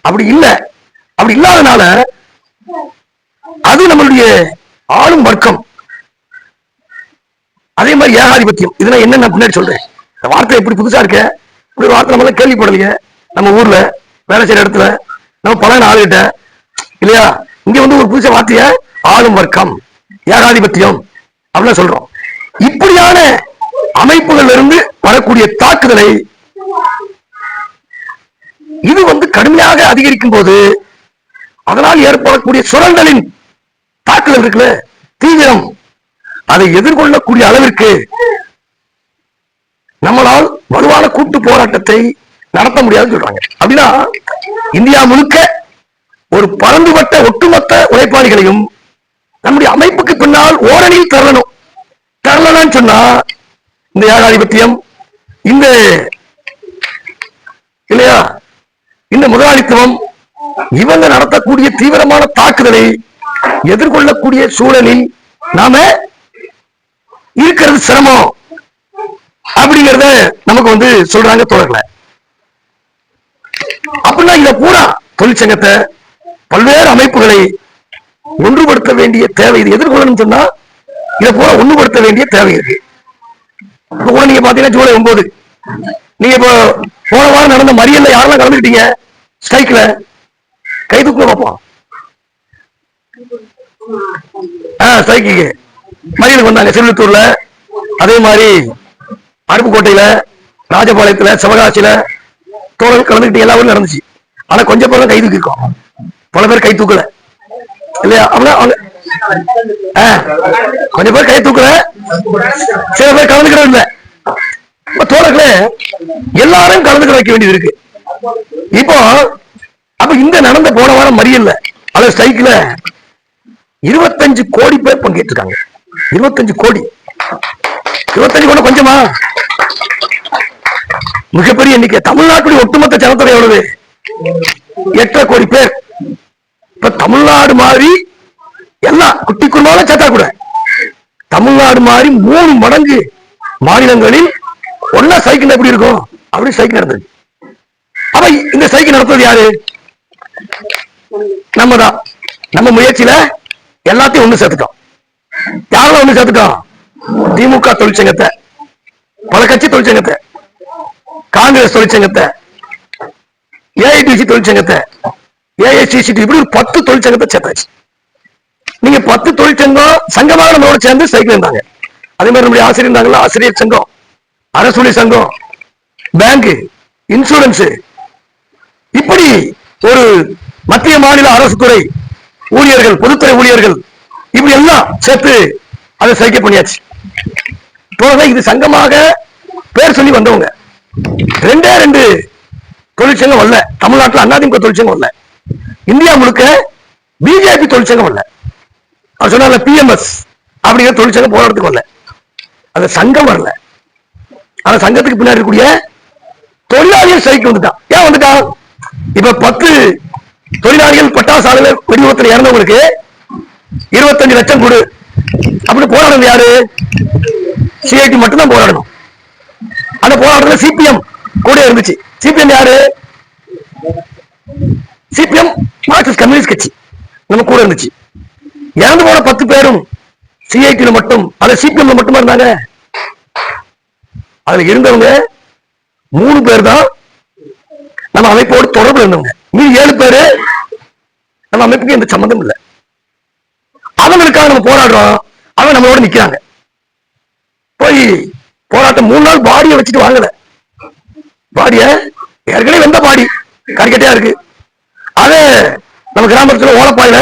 அப்படி இல்ல, அப்படி இல்லாதனால அது நம்மளுடைய ஆளும் வர்க்கம், அதே மாதிரி ஏகாதிபத்தியம். இதெல்லாம் என்ன நான் பின்னாடி சொல்றேன். இந்த வார்த்தை எப்படி புதுசா இருக்க, இப்படி வார்த்தை நம்ம கேள்விப்படலையே நம்ம ஊர்ல வேலை செய்யற இடத்துல, நம்ம பல ஆளுகிட்ட இல்லையா. இங்க வந்து ஒரு புதுச வார்த்தைய ஆளும் வர்க்கம், ஏகாதிபத்தியம் அப்படின்னு சொல்றோம். இப்படியான அமைப்புகள் இருந்து வரக்கூடிய தாக்குதலை இது வந்து கடுமையாக அதிகரிக்கும் போது அதனால் ஏற்படக்கூடிய சுரண்டலின் தாக்குதல் இருக்குல்ல, தீவிரம், அதை எதிர்கொள்ளக்கூடிய அளவிற்கு நம்மளால் வலுவான கூட்டு போராட்டத்தை நடத்த முடியாதுன்னு சொல்றாங்க. அப்படின்னா இந்தியா முழுக்க ஒரு பரந்துபட்ட ஒட்டுமொத்த உழைப்பாளிகளையும் நம்முடைய அமைப்புக்கு பின்னால் ஓரணியில் தரணும். தரலன்னு சொன்னா இந்த ஏகாதிபத்தியம், இந்த இல்லையா, இந்த முதலாளித்துவம், இவங்க நடத்தக்கூடிய தீவிரமான தாக்குதலை எதிர்கொள்ளக்கூடிய சூழலில் நாம இருக்கிறது சிரமம் அப்படிங்கறத நமக்கு வந்து சொல்றாங்க தோழர்களே. அப்படின்னா இத பூரா தொழிற்சங்கத்தை, பல்வேறு அமைப்புகளை ஒன்றுபடுத்த வேண்டிய தேவை, இது எதிர்கொள்ளணும் சொன்னா இதை பூரா ஒன்றுபடுத்த வேண்டிய தேவை இருக்கு. இப்போ நீங்க பாத்தீங்கன்னா ஜூலை 9 நீங்க இப்போ போன வாரம் நடந்த மறியல்ல யாரெல்லாம் கலந்துக்கிட்டீங்க? ஸ்ட்ரைக்ல கை தூக்க பார்ப்போம். ஸ்ட்ரைக்கு மறியலுக்கு வந்தாங்க. செல்வத்தூர்ல, அதே மாதிரி அருப்புக்கோட்டையில, ராஜபாளையத்துல, சிவகாசியில தோழர்கள் கலந்துக்கிட்டு எல்லா ஊரும் நடந்துச்சு. ஆனா கொஞ்சம் பேர் கை தூக்கிருக்கோம், பல பேர் கை தூக்கல இல்லையா? அவங்க கொஞ்சம் பேர் கை தூக்கல, சில பேர் கலந்துக்கிறது இல்லை. தோழர்களே, எல்லாரும் கலந்துக்க வைக்க வேண்டியது இருக்கு. இப்போ அப்ப இந்த நடந்த போன வாரம் மறியல்ல அல்லது ஸ்ட்ரைக்ல 25 கோடி பேர் பங்கேற்றிருக்காங்க. 25 கோடி. 25 கோடி கொஞ்சமா? மிகப்பெரிய எண்ணிக்கை. தமிழ்நாட்டுடைய ஒட்டுமொத்த ஜனத்தொகை எவ்வளவு? 8.5 கோடி பேர். இப்ப தமிழ்நாடு மாதிரி எல்லாம் குட்டி குடும்பம் சேர்த்தா கூட தமிழ்நாடு மாதிரி 3 மடங்கு மாநிலங்களில் ஒன்னா சைக்கிள் எப்படி இருக்கும் அப்படி சைக்கிள் நடந்தது. அப்ப இந்த சைக்கிள் நடத்துறது யாரு? நம்ம தான். நம்ம முயற்சியில எல்லாத்தையும் ஒண்ணு சேர்த்துட்டோம். யாரெல்லாம் ஒண்ணு சேர்த்துட்டோம்? திமுக தொழிற்சங்கத்தை, பல கட்சி தொழிற்சங்கத்தை, காங்கிரஸ் தொழிற்சங்கத்தை, ஏஐடிசி தொழிற்சங்கத்தை, ஏஐசிசி, இப்படி 10 தொழிற்சங்கத்தை சேர்த்தாச்சு. நீங்க 10 தொழிற்சங்கம் சங்கமாக நம்மளோட சேர்ந்து சைக்கிள் இருந்தாங்க. அதே மாதிரி நம்முடைய ஆசிரியர் இருந்தாங்களா, ஆசிரியர் சங்கம், அரசு சங்கம், பேங்க், இன்சூரன்ஸ், இப்படி ஒரு மத்திய மாநில அரசு துறை ஊழியர்கள், பொதுத்துறை ஊழியர்கள், இப்படி எல்லாம் சேர்த்து அதை சைக்கிள் பண்ணியாச்சு. இது சங்கமாக பேர் சொல்லி வந்தவங்க. 2 தொழிற்சங்கம் வரல. தமிழ்நாட்டில் அதிமுக தொழிற்சங்கம் வரல. இந்தியா முழுக்க பிஜேபி தொழிற்சங்கம் வரல. அவர் சொன்னால பிஎம்எஸ் அப்படிங்கிற தொழிற்சங்கம் போராட்டத்துக்கு வரல. அந்த சங்கம் வரல. ஆனா சங்கத்துக்கு பின்னாடி இருக்கக்கூடிய தொழிலாளிகள் ஸ்ட்ரைக் வந்துட்டான். ஏன் வந்துட்டான்? இப்ப 10 தொழிலாளிகள் பட்டாசு ஆலையில வெடிவிபத்தில் இறந்தவங்களுக்கு 25 லட்சம் கொடு அப்படி போராடணும். யாரு? சிஐடி மட்டும்தான் போராடணும். அந்த போராட்டத்துல சிபிஎம் கூட இருந்துச்சு. சிபிஎம் யாரு? சிபிஎம் மார்க்சிஸ்ட் கம்யூனிஸ்ட் கட்சி நம்ம கூட இருந்துச்சு. இறந்து போன 10 பேரும் சிஐடில மட்டும், அது சிபிஎம்ல மட்டுமா இருந்தாங்க. அதுல இருந்தவங்க 3 பேர் தான் நம்ம அமைப்போடு தொடர்பு இருந்தவங்க. மீதி 7 பேரு நம்ம அமைப்புக்கு எந்த சம்பந்தம் இல்லை. அவங்களுக்காக நம்ம போராடுறோம். அவங்க நம்மளோட நிக்கிறாங்க. போய் போராட்டம் 3 நாள் பாடியை வச்சுட்டு வாங்கல. பாடிய ஏற்கனவே வந்த பாடி கறிக்கட்டையா இருக்கு. அத நம்ம கிராமத்துல ஓலப்பாயில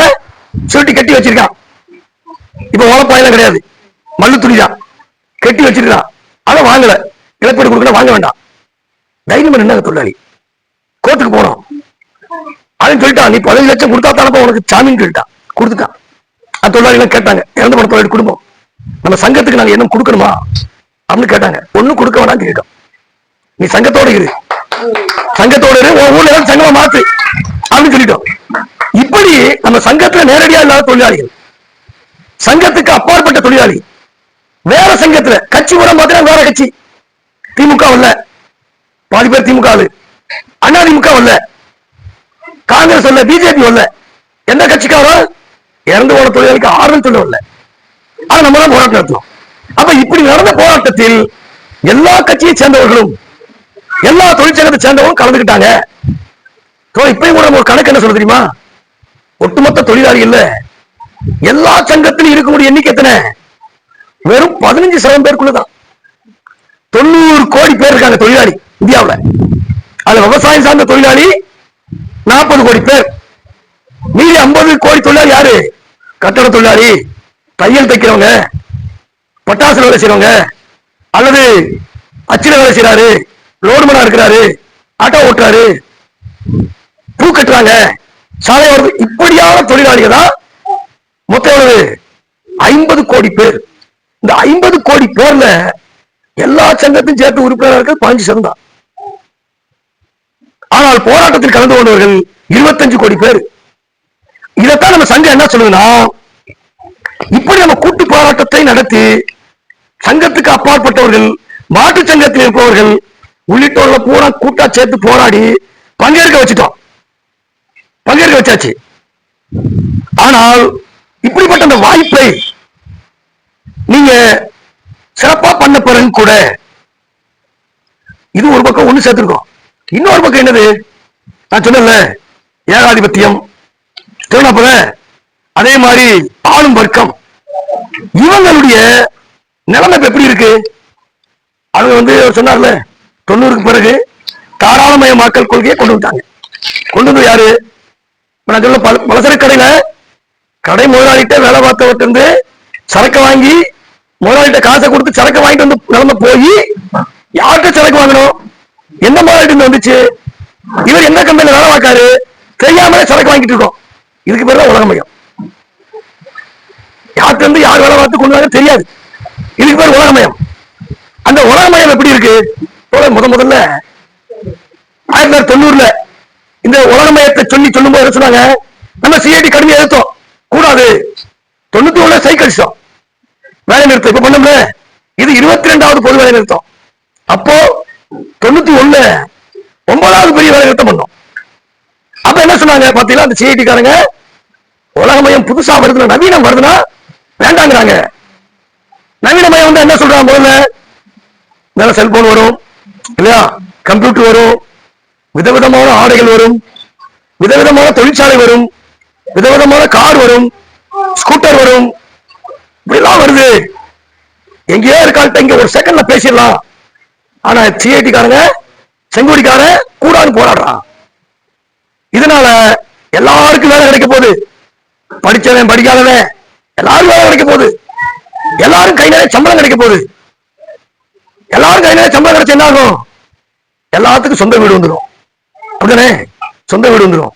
சுருட்டி கட்டி வச்சிருக்கான். இப்ப ஓலப்பாயில கிடையாது, மல்லு துணிதான் கட்டி வச்சிருக்கான். அதை வாங்கல. இழப்பீடு கொடுக்கணும், வாங்க வேண்டாம். தைரியம் என்ன தொழிலாளி கோர்ட்டுக்கு போனோம். அதுன்னு சொல்லிட்டான், நீ 15 லட்சம் கொடுத்தா தானப்பா உனக்கு ஜாமீன் சொல்லிட்டான். கொடுத்துட்டான். அந்த தொழிலாளிகள் கேட்டாங்க, இறந்து போன தொழிலாளி குடும்பம், நம்ம சங்கத்துக்கு நாங்க என்ன கொடுக்கணுமா அப்படின்னு கேட்டாங்க. ஒண்ணும் கொடுக்க வேணாம் கேட்கும். நீ சங்கத்தோட இரு, சங்கத்தோட இரு, உன் ஊர்ல ஏதாவது சங்கமா மாத்து அப்படின்னு சொல்லிட்டோம். இப்படி நம்ம சங்கத்துல நேரடியா இல்லாத தொழிலாளிகள், சங்கத்துக்கு அப்பாற்பட்ட தொழிலாளி, வேற சங்கத்துல கட்சி கூட பார்த்தீங்கன்னா வேற கட்சி, திமுக இல்ல, பாதி பேர் திமுக, அதிமுக இல்ல, காங்கிரஸ் இல்ல, பிஜேபி இல்ல, எந்த கட்சிக்காரரும் இறந்து போன தொழிலாளிக்கு ஆறுதல் சொல்ல இல்ல. ஆனா நம்ம தான் போராட்டம் நடத்தணும். அப்ப இப்படி நடந்த போராட்டத்தில் எல்லா கட்சியை சேர்ந்தவர்களும் எல்லா தொழிற்சங்கத்தை சேர்ந்தவங்களும் கலந்துக்கிட்டாங்க. இப்பயும் கூட நம்ம ஒரு கணக்கு என்ன சொல்ல தெரியுமா? ஒட்டுமொத்த தொழிலாளி இல்ல, எல்லா சங்கத்திலும் இருக்கக்கூடிய எண்ணிக்கை எத்தனை? வெறும் 15% பேருக்குள்ளதான். 90 கோடி பேர் இருக்காங்க தொழிலாளி இந்தியாவில். அதுல விவசாயம் சார்ந்த தொழிலாளி 40 கோடி பேர். மீதி 50 கோடி தொழிலாளி யாரு? கட்டட தொழிலாளி, தையல் தைக்கிறவங்க, பட்டாசு வேலை செய்யறவங்க, அல்லது அச்சில வேலை செய்யறாரு, லோடுமனா இருக்கிறாரு, ஆட்டோ ஓட்டுறாரு, பூ கட்டுறாங்க, சாலை வருது, இப்படியான தொழிலாளிகள் தான் மொத்தம் எவ்வளவு? 50 கோடி பேர். இந்த 50 கோடி பேர்ல எல்லா சங்கத்தையும் சேர்த்து உறுப்பினர்கள் 15% தான். ஆனால் போராட்டத்தில் கலந்து கொண்டவர்கள் 25 கோடி பேர். இதைத்தான் நம்ம சங்கம் என்ன சொல்லுதுன்னா, இப்படி நம்ம கூட்டு போராட்டத்தை நடத்தி சங்கத்துக்கு அப்பாற்பட்டவர்கள், மாட்டு சங்கத்தில் இருப்பவர்கள் உள்ளிட்டவர்களை பூரா கூட்டா சேர்த்து போராடி பங்கேற்க வச்சுட்டோம், பங்கேற்க வச்சாச்சு. ஆனால் இப்படிப்பட்ட அந்த வாய்ப்பை நீங்க சிறப்பா பண்ண பிறகு கூட இது ஒரு பக்கம் ஒண்ணு சேர்த்திருக்கோம். இன்னொரு பக்கம் என்னது? நான் சொன்னல, ஏகாதிபத்தியம், அதே மாதிரி ஆளும் வர்க்கம், இவங்களுடைய நிலைமை எப்படி இருக்கு? அவங்க சொன்னார்ல 90க்கு பிறகு தாராளமயமாக்கல் கொள்கையை கொண்டு வந்தாங்க. கொண்டு வந்து யாரு? நான் சொல்ல பலசரக்கு கடையில கடை முதலாளிகிட்ட வேலை பார்த்தவர்கிட்ட இருந்து சரக்கு வாங்கி முதலாளிகிட்ட காசை கொடுத்து சரக்கு வாங்கிட்டு வந்து நிலைமை போய் யார்கிட்ட சரக்கு வாங்கணும்? எந்த முதலாளிட்டு வந்துச்சு? இவர் எந்த கம்பெனில வேலை பார்க்காரு, தெரியாமலே சரக்கு வாங்கிட்டு இருக்கோம். இதுக்கு பேர் தான் உலகமயம். யார்கிட்ட இருந்து யார் வேலை பார்த்து கொண்டு வாங்க தெரியாது. இதுக்கு பேர் உலகமயம். அந்த உலகமயம் எப்படி இருக்கு? முதல்ல 1990 இந்த உலகமயத்தை சொல்லும் போது சொன்னாங்க, நம்ம சிஐடி கடுமையை எதிர்த்தோம், கூடாது. 91 சைக்கிள்ஸோம் வேலை நிறுத்தம். இப்ப பண்ணோம்ல, இது 22வது பொது வேலை நிறுத்தம். அப்போ 91 9வது பெரிய வேலை நிறுத்தம் பண்ணோம். அப்ப என்ன சொன்னாங்க பாத்தீங்களா? அந்த சிஐடி காரங்க உலகமயம் புதுசா வருதுன்னா, நவீனம் வருதுன்னா வேண்டாங்கிறாங்க. நவீனமயம் என்ன சொல்றாங்க? முதல்ல மேல செல்போன் வரும் இல்லையா, கம்ப்யூட்டர் வரும், விதவிதமான ஆடைகள் வரும், விதவிதமான தொழிற்சாலை வரும், விதவிதமான கார் வரும், ஸ்கூட்டர் வரும், இப்படிலாம் வருது. எங்கேயோ இருக்காட்ட இங்க ஒரு செகண்ட்ல பேசிடலாம். ஆனா சிஐடி காரங்க செங்கோடிக்கார கூடாது போராடுறான். இதனால எல்லாருக்கும் வேலை கிடைக்க போகுது. படிச்சவன் படிக்காதவன் எல்லாரும் வேலை கிடைக்க போகுது. எல்லாரும் கை நிறைய சம்பளம் கிடைக்க போகுது. எல்லாரும் கை நிறைய சம்பளம் கிடைச்சா என்ன ஆகும்? எல்லாத்துக்கும் சொந்த வீடு வந்துடும். அப்படிதானே? சொந்த வீடு வந்துடும்.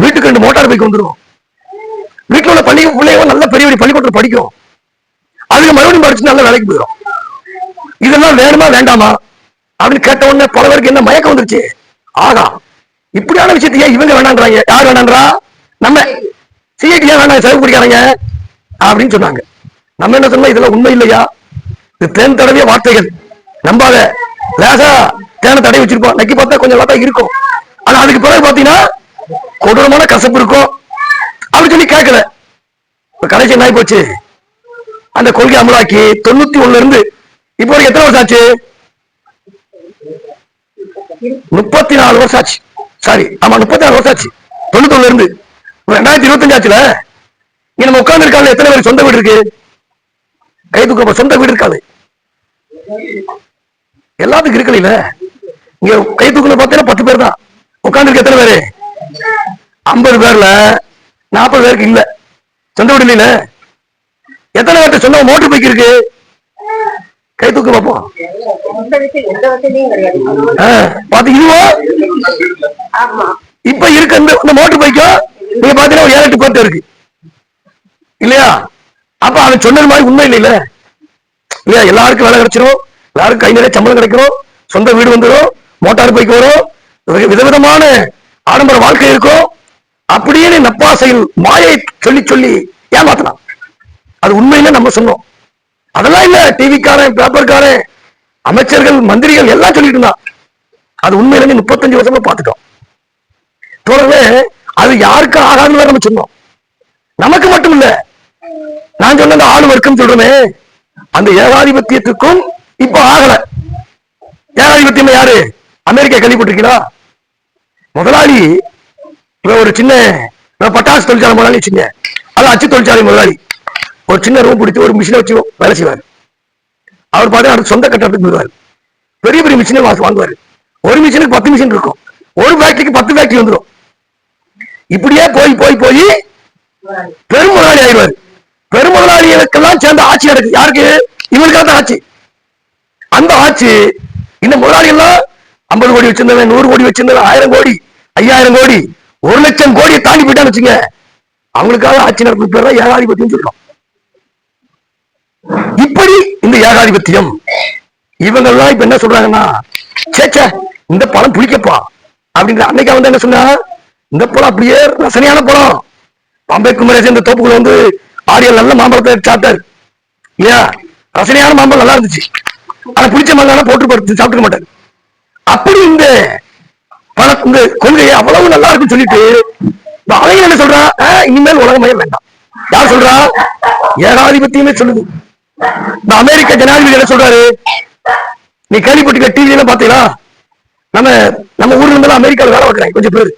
வீட்டுக்கு 2 மோட்டார் பைக் வந்துடும். வீட்டுல உள்ள பிள்ளைங்க நல்ல பெரிய பள்ளிக்கூடத்தில் படிக்கும். அதுக்கு மறுபடியும் படிச்சு நல்ல வேலைக்கு போயிடும். இதெல்லாம் வேணுமா வேண்டாமா அப்படின்னு கேட்ட உடனே பல பேருக்கு என்ன மயக்கம் வந்துருச்சு. ஆகா, இப்படியான விஷயத்தையே இவங்க வேணான்றாங்க. யார் வேணான்றா? நம்ம சிஐடி வேணாம், செலவு பிடிக்கிறாங்க அப்படின்னு சொன்னாங்க. நம்ம என்ன சொன்னா, இதெல்லாம் உண்மை இல்லையா? இது தேன் தடவிய வார்த்தைகள், நம்பாத. லேசா தேனை தடவி வச்சிருப்போம், நக்கி பார்த்தா கொஞ்சம் நல்லா இருக்கும். ஆனா அதுக்கு பிறகு பாத்தீங்கன்னா கொடூரமான கசப்பு இருக்கும் அப்படி சொல்லி கேட்கல. கடைசி என்ன போச்சு? அந்த கொள்கை அமலாக்கி 91 இருந்து இப்போ வரைக்கும் எத்தனை வருஷம் ஆச்சு? 34 வருஷம் ஆச்சு. சாரி, ஆமா 34 வருஷம் ஆச்சு. 91 இருந்து 2025 ஆச்சுல. இங்க நம்ம உட்கார்ந்து இருக்காங்க எத்தனை பேருக்கு சொந்த வீடு இருக்கு? கை தூக்க சொந்த வீடு இருக்காது. எல்லாத்துக்கும் இருக்கல. இங்க கை தூக்கணும் பார்த்தீங்கன்னா 10 பேர் தான். உட்கார்ந்து இருக்க எத்தனை பேரு? 50 பேர்ல 40 பேருக்கு இல்ல சொந்த வீடு. இல்ல எத்தனை பேர்ட்ட சொந்த மோட்டர் பைக் இருக்கு? கை தூக்க பார்ப்போம். இப்ப இருக்கு அந்த மோட்டர் பைக்கும் நீங்க பாத்தீங்கன்னா 7-8 பேர்ட்ட இருக்கு இல்லையா? அப்ப அவன் சொன்னது மாதிரி உண்மை இல்லையில இல்லையா? எல்லாருக்கும் வேலை கிடைச்சிடும், எல்லாருக்கும் கை நிறைய சம்பளம் கிடைக்கும், சொந்த வீடு வந்துடும், மோட்டார் பைக் வரும், விதவிதமான ஆடம்பர வாழ்க்கை இருக்கும். அப்படியே நப்பாசையில் மாயை சொல்லி சொல்லி ஏமாத்தலாம். அது உண்மையில நம்ம சொன்னோம். அதெல்லாம் இல்ல, டிவிக்காரன், பேப்பர்காரன், அமைச்சர்கள், மந்திரிகள் எல்லாம் சொல்லிட்டு இருந்தான். அது உண்மையில 35 வருஷமா பார்த்துட்டோம். தொடர்ந்து அது யாருக்கு ஆகாதுன்னு நம்ம சொன்னோம். நமக்கு மட்டும் இல்ல, நான் சொன்ன அந்த ஆளு வர்க்கம் சொல்றேனே, அந்த ஏகாதிபத்தியத்துக்கும் இப்ப ஆகல. ஏகாதிபத்தியம் யாரு? அமெரிக்கா கேள்விப்பட்டிருக்கீங்களா? முதலாளி ஒரு சின்ன பட்டாசு தொழிற்சாலை முதலாளி, சின்ன அது அச்சு தொழிற்சாலை முதலாளி. ஒரு சின்ன ரூம் பிடிச்சி ஒரு மிஷினை வச்சு வேலை செய்வார். அவர் பார்த்தா சொந்த கட்டடத்துக்கு போடுவார். பெரிய பெரிய மிஷினை வாங்குவார். ஒரு மிஷினுக்கு 10 மிஷின் இருக்கும். ஒரு ஃபேக்டரிக்கு 10 ஃபேக்டரி வந்துடும். இப்படியே போய் போய் போய் பெரும் முதலாளி ஆயிடுவார். பெரும் முதலாளிகளுக்கெல்லாம் சேர்ந்த ஆட்சி நடக்குது. யாருக்கு? இவருக்காக தான் ஆட்சி. அந்த ஆட்சி இந்த முதலாளி எல்லாம் 50 கோடி வச்சிருந்தவன், 100 கோடி வச்சிருந்தவன், 1000 கோடி, 5000 கோடி, 1 லட்சம் கோடியை தாண்டி போயிட்டான்னு வச்சுங்க, அவங்களுக்காக ஆட்சி நடக்கும் பேர் தான் ஏகாதிபத்தியம் சொல்றோம். இப்படி இந்த ஏகாதிபத்தியம் இவங்கெல்லாம் இப்ப என்ன சொல்றாங்கன்னா, சேச்சே இந்த பழம் புளிக்கப்பா அப்படிங்கிற. அன்னைக்கு வந்து என்ன சொன்னா, இந்த பழம் அப்படியே ரசனையான பழம். பாம்பே குமரேசன் இந்த தோப்புக்குள்ள ஆரியல் நல்ல மாம்பழத்தை சாப்பிட்டாரு இல்லையா? ரசனையான மாம்பழம் நல்லா இருந்துச்சு. ஆனா பிடிச்ச மாங்காய் போட்டு சாப்பிட்டுக்க மாட்டாரு. அப்படி இந்த இந்த கொள்கையை அவ்வளவு நல்லா இருக்குன்னு சொல்லிட்டு அவங்க என்ன சொல்றா, இனிமேல் உலகமயம் வேண்டாம். யார் சொல்றா? ஏகாதிபத்தியமே சொல்லுது. இந்த அமெரிக்க ஜனாதிபதி என்ன சொல்றாரு? நீ கேள்விப்பட்டிருக்க, டிவி எல்லாம் பாத்தீங்களா? நம்ம ஊர்ல இருந்தாலும் அமெரிக்காவில் வேலை வைக்கிறாங்க கொஞ்சம் பேர்,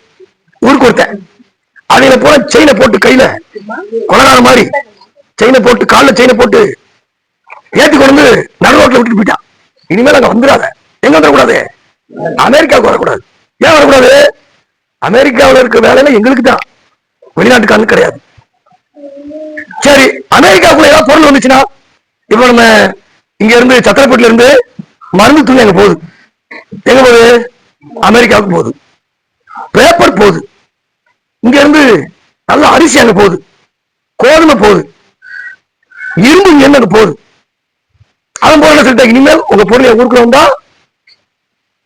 ஊருக்கு ஒருத்தன். அதையில போல செயினை போட்டு கையில கொலகார மாதிரி செயினை போட்டு காலில் செயினை போட்டு ஏத்தி கொண்டு நடு ரோட்ல விட்டுட்டு போயிட்டான். இனிமேல் அங்க வந்துடாத. எங்க வந்துடக்கூடாது? அமெரிக்காவுக்கு வரக்கூடாது. ஏன் வரக்கூடாது? அமெரிக்காவில் இருக்க வேலையில எங்களுக்கு தான், வெளிநாட்டுக்காரங்க கிடையாது. சரி, அமெரிக்காவுக்குள்ள ஏதாவது பொருள் வந்துச்சுன்னா, இப்ப நம்ம இங்க இருந்து சத்திரப்பேட்டில இருந்து மருந்து துணி அங்க போகுது. எங்க போகுது? அமெரிக்காவுக்கு போகுது. பேப்பர் போகுது. இங்க இருந்து நல்ல அரிசி அங்க போகுது, கோதுமை போகுது, இரும்பு இங்க அங்க போகுது. அதன் போல சொல்லிட்டா, இனிமேல் உங்க பொருளை ஊருக்கு வந்தா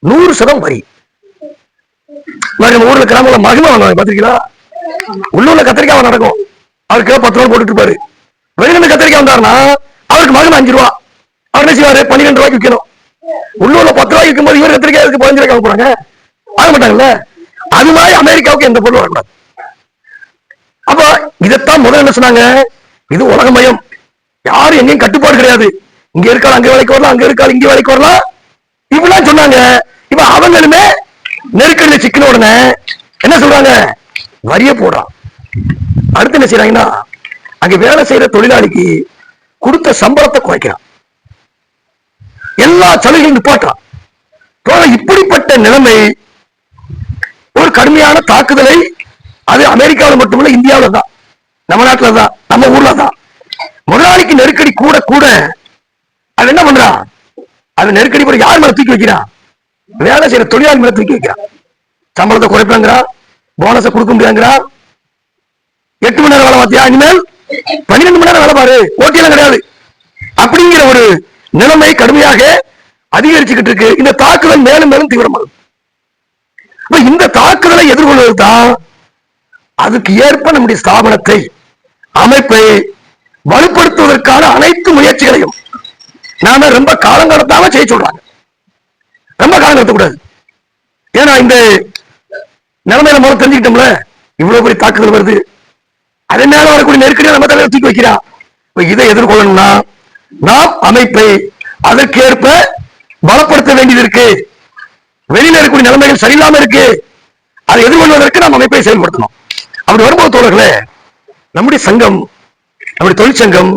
100% வரி. நம்ம ஊர்ல கிராம மகிமை வாங்க பாத்திருக்கீங்களா? உள்ளூர்ல கத்திரிக்காய் நடக்கும், அவருக்கு 10 ரூபாய் போட்டுட்டு இருப்பாரு. வெளியில கத்திரிக்காய் வந்தாருன்னா அவருக்கு மகிமை 5 ரூபா. அவர் என்ன செய்வாரு? 12 ரூபாய்க்கு விற்கணும். உள்ளூர்ல 10 ரூபாய்க்கு விற்கும் போது இவர் கத்திரிக்காய் 15 ரூபாய்க்கு போறாங்க, ஆக மாட்டாங்கல்ல. அது மாதிரி அமெரிக்காவுக்கு எந்த பொருளும் வரக்கூடாது. அப்ப இதைத்தான் முதல்ல என்ன சொன்னாங்க? இது உலகமயம், யாரும் எங்கேயும் கட்டுப்பாடு கிடையாது. இங்க இருக்காள் அங்க வேலைக்கு வரலாம், அங்க இருக்காள் இங்க வேலைக்கு வரலாம், இப்படிலாம் சொன்னாங்க. இப்ப அவங்களுமே நெருக்கடியில சிக்கின உடனே என்ன சொல்றாங்க? வரிய போடுறான். அடுத்து என்ன செய்யறாங்கன்னா, அங்க வேலை செய்யற தொழிலாளிக்கு கொடுத்த சம்பளத்தை குறைக்கிறான், எல்லா சலுகையும் நிப்பாட்டுறான். இப்படிப்பட்ட நிலைமை ஒரு கடுமையான தாக்குதலை, அது அமெரிக்காவில் மட்டுமல்ல, இந்தியாவில் தான், நம்ம நாட்டில் தான், நம்ம ஊர்ல தான். முதலாளிக்கு நெருக்கடி கூட கூட அது என்ன பண்றான்? அது நெருக்கடி கூட யார் மேல தூக்கி வைக்கிறான்? வேலை செய்யற தொழிலாளி மேல தூக்கி வைக்கிறான். சம்பளத்தை குறைப்பாங்கிறான், போனஸை கொடுக்க முடியாங்கிறான். 8 மணி நேரம் வேலை பார்த்தியா, இனிமேல் 12 மணி நேரம் வேலை பாரு, ஓட்டியெல்லாம் கிடையாது. அப்படிங்கிற ஒரு நிலைமை கடுமையாக அதிகரிச்சுக்கிட்டு இருக்கு. இந்த தாக்குதல் மேலும் மேலும் தீவிரமாகும். இந்த தாக்குதலை எதிர்கொள்வது தான் அதுக்கு ஏற்ப நம்முடைய ஸ்தாபனத்தை, அமைப்பை வலுப்படுத்துவதற்கான அனைத்து முயற்சிகளையும் நாம ரொம்ப காலம் கடத்தாம செய்ய சொல்றாங்க. ரொம்ப காலம் கடத்தக்கூடாது. ஏன்னா இந்த நிலைமையில முதல்ல தெரிஞ்சுக்கிட்டோம்ல, இவ்வளவு பெரிய தாக்குதல் வருது, அதே மேல வரக்கூடிய நெருக்கடியை நம்ம தலைவர் தூக்கி வைக்கிறா. இதை எதிர்கொள்ளணும்னா நாம் அமைப்பை அதற்கேற்ப பலப்படுத்த வேண்டியது இருக்கு. வெளியில இருக்கக்கூடிய நிலைமைகள் சரியில்லாம இருக்கு, அதை எதிர்கொள்வதற்கு நாம் அமைப்பை செயல்படுத்தணும். அப்படி வரும்போது தோழர்களே, நம்முடைய சங்கம், நம்முடைய தொழிற்சங்கம்